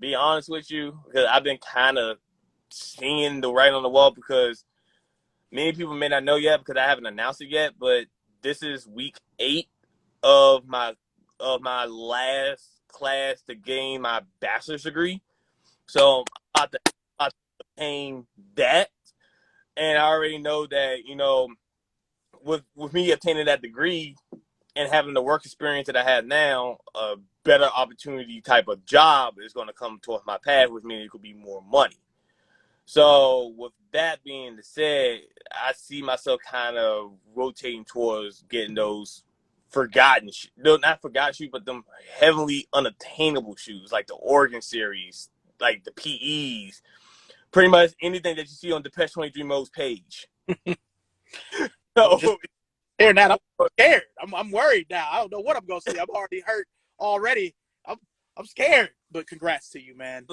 Be honest with you, because I've been kind of seeing the writing on the wall because many people may not know yet because I haven't announced it yet, but this is week 8 of my last class to gain my bachelor's degree. So I'm about to obtain that. And I already know that, with me obtaining that degree and having the work experience that I have now, a better opportunity type of job is going to come towards my path, which means it could be more money. So with that being said, I see myself kind of rotating towards getting those not forgotten shoes, but them heavily unattainable shoes, like the Oregon series, like the PEs, pretty much anything that you see on Depeche 23 Mo's page. So I'm scared. I'm worried now. I don't know what I'm gonna see. I'm already hurt already. I'm scared. But congrats to you, man.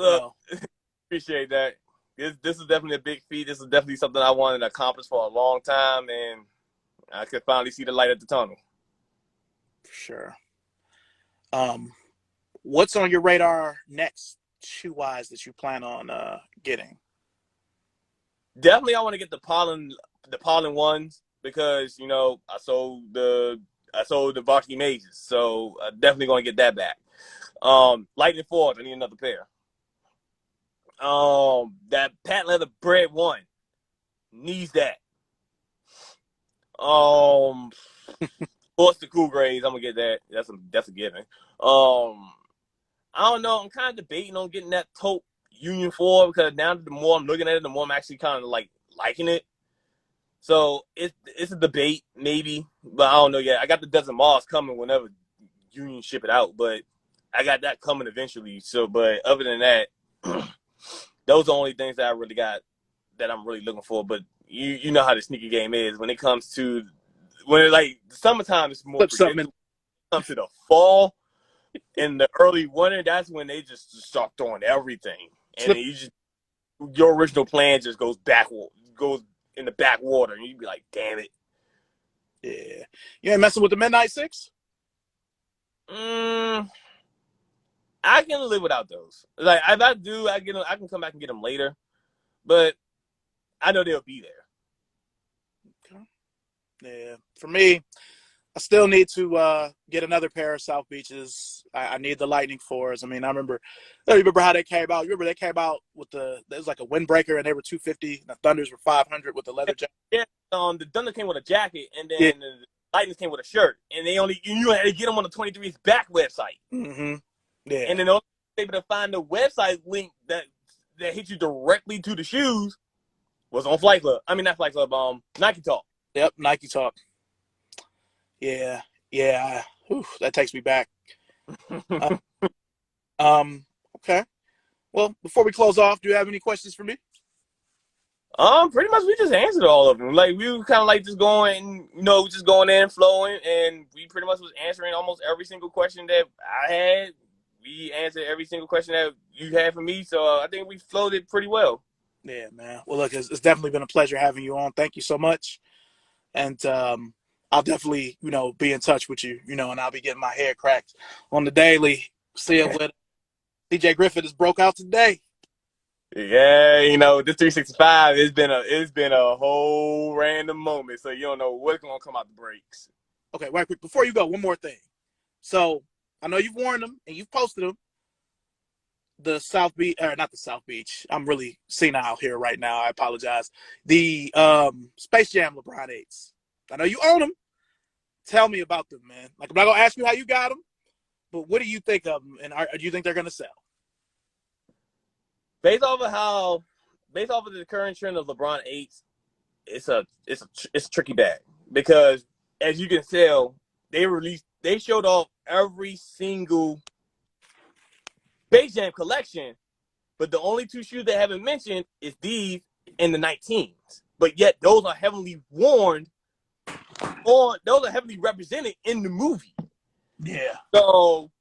Appreciate that. This is definitely a big feat. This is definitely something I wanted to accomplish for a long time, and I could finally see the light at the tunnel. For sure. What's on your radar next, shoe wise, that you plan on getting? Definitely, I want to get the pollen ones because I sold the varsity mazes, so definitely going to get that back. Lightning fours, I need another pair. That patent leather bread one needs that. What's the cool grades? I'm gonna get that. That's a given. I don't know. I'm kind of debating on getting that taupe Union 4 because now the more I'm looking at it, the more I'm actually kind of like liking it. So it's a debate maybe, but I don't know yet. I got the Desert Moss coming whenever Union ship it out, but I got that coming eventually. So, but other than that, those are the only things that I really got that I'm really looking for. But you know how the sneaker game is when it comes to like the summertime is more Flip something. predictable. When it comes to the fall and the early winter, that's when they just start throwing everything, and then your original plan just goes in the backwater, and you'd be like, damn it. Yeah, you ain't messing with the Midnight Six. I can live without those. Like if I do, I can come back and get them later, but I know they'll be there. Okay. Yeah, for me, I still need to get another pair of South Beaches. I need the Lightning fours. I mean, I remember how they came out. You remember they came out with there was like a windbreaker and they were 250. The Thunders were 500 with the leather jacket. Yeah, the Thunder came with a jacket, and then Yeah. the Lightning came with a shirt, and you had to get them on the 23's back website. Mm-hmm. Yeah. And then they were able to find the website link that hit you directly to the shoes was on Flight Club. I mean, not Flight Club, Nike Talk. Yep, Nike Talk. Yeah. Whew, that takes me back. Okay. Well, before we close off, do you have any questions for me? Pretty much we just answered all of them. Like we were kind of like just going in, flowing, and we pretty much was answering almost every single question that I had. We answered every single question that you had for me, so I think we flowed it pretty well. Yeah, man. Well, look, it's definitely been a pleasure having you on. Thank you so much, and I'll definitely, be in touch with you, and I'll be getting my hair cracked on the daily. Seeing what DJ Griffith has broke out today. Yeah, this 365 it's been a whole random moment, so you don't know what's gonna come out the breaks. Okay, wait quick before you go. One more thing. So I know you've worn them and you've posted them. The South Beach, or not the South Beach. I'm really senile here right now. I apologize. The Space Jam LeBron 8s. I know you own them. Tell me about them, man. Like, I'm not gonna ask you how you got them, but what do you think of them, and do you think they're gonna sell? Based off of the current trend of LeBron 8s, it's a tricky bag because as you can tell, they showed off every single Space Jam collection, but the only two shoes they haven't mentioned is these and the 19s. But yet those are heavily worn, or those are heavily represented in the movie. Yeah. So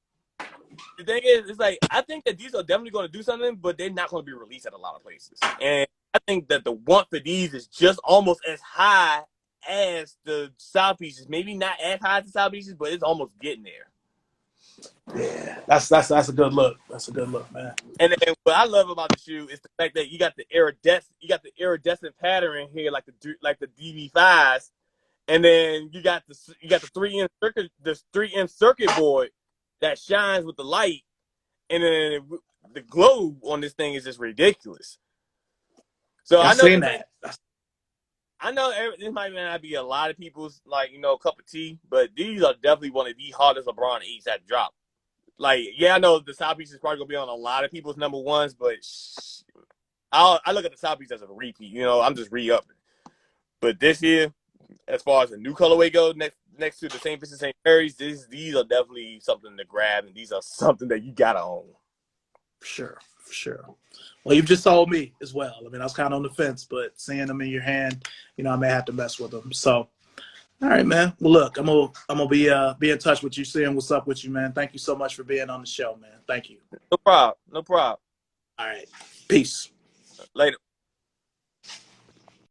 the thing is, it's like I think that these are definitely going to do something, but they're not going to be released at a lot of places. And I think that the want for these is just almost as high as the South Beaches. Maybe not as high as the South Beaches, but it's almost getting there. Yeah, that's a good look. That's a good look, man. And then what I love about the shoe is the fact that you got the iridescent pattern here, like the DV5s, and then you got the 3M circuit board that shines with the light, and then the glow on this thing is just ridiculous. So I've seen that. I know this might not be a lot of people's cup of tea, but these are definitely one of the hardest LeBron 8s that drop. Like, yeah, I know the South Beach is probably gonna be on a lot of people's number ones, but I look at the South Beach as a repeat. I'm just re-upping. But this year, as far as the new colorway goes, next to the St. Vincent St. Mary's, these are definitely something to grab, and these are something that you gotta own. For sure. Well, you've just sold me as well. I mean, I was kind of on the fence, but seeing them in your hand, I may have to mess with them. So, all right, man. Well, look, I'm gonna be in touch with you, seeing what's up with you, man. Thank you so much for being on the show, man. Thank you. No problem. All right. Peace. Later.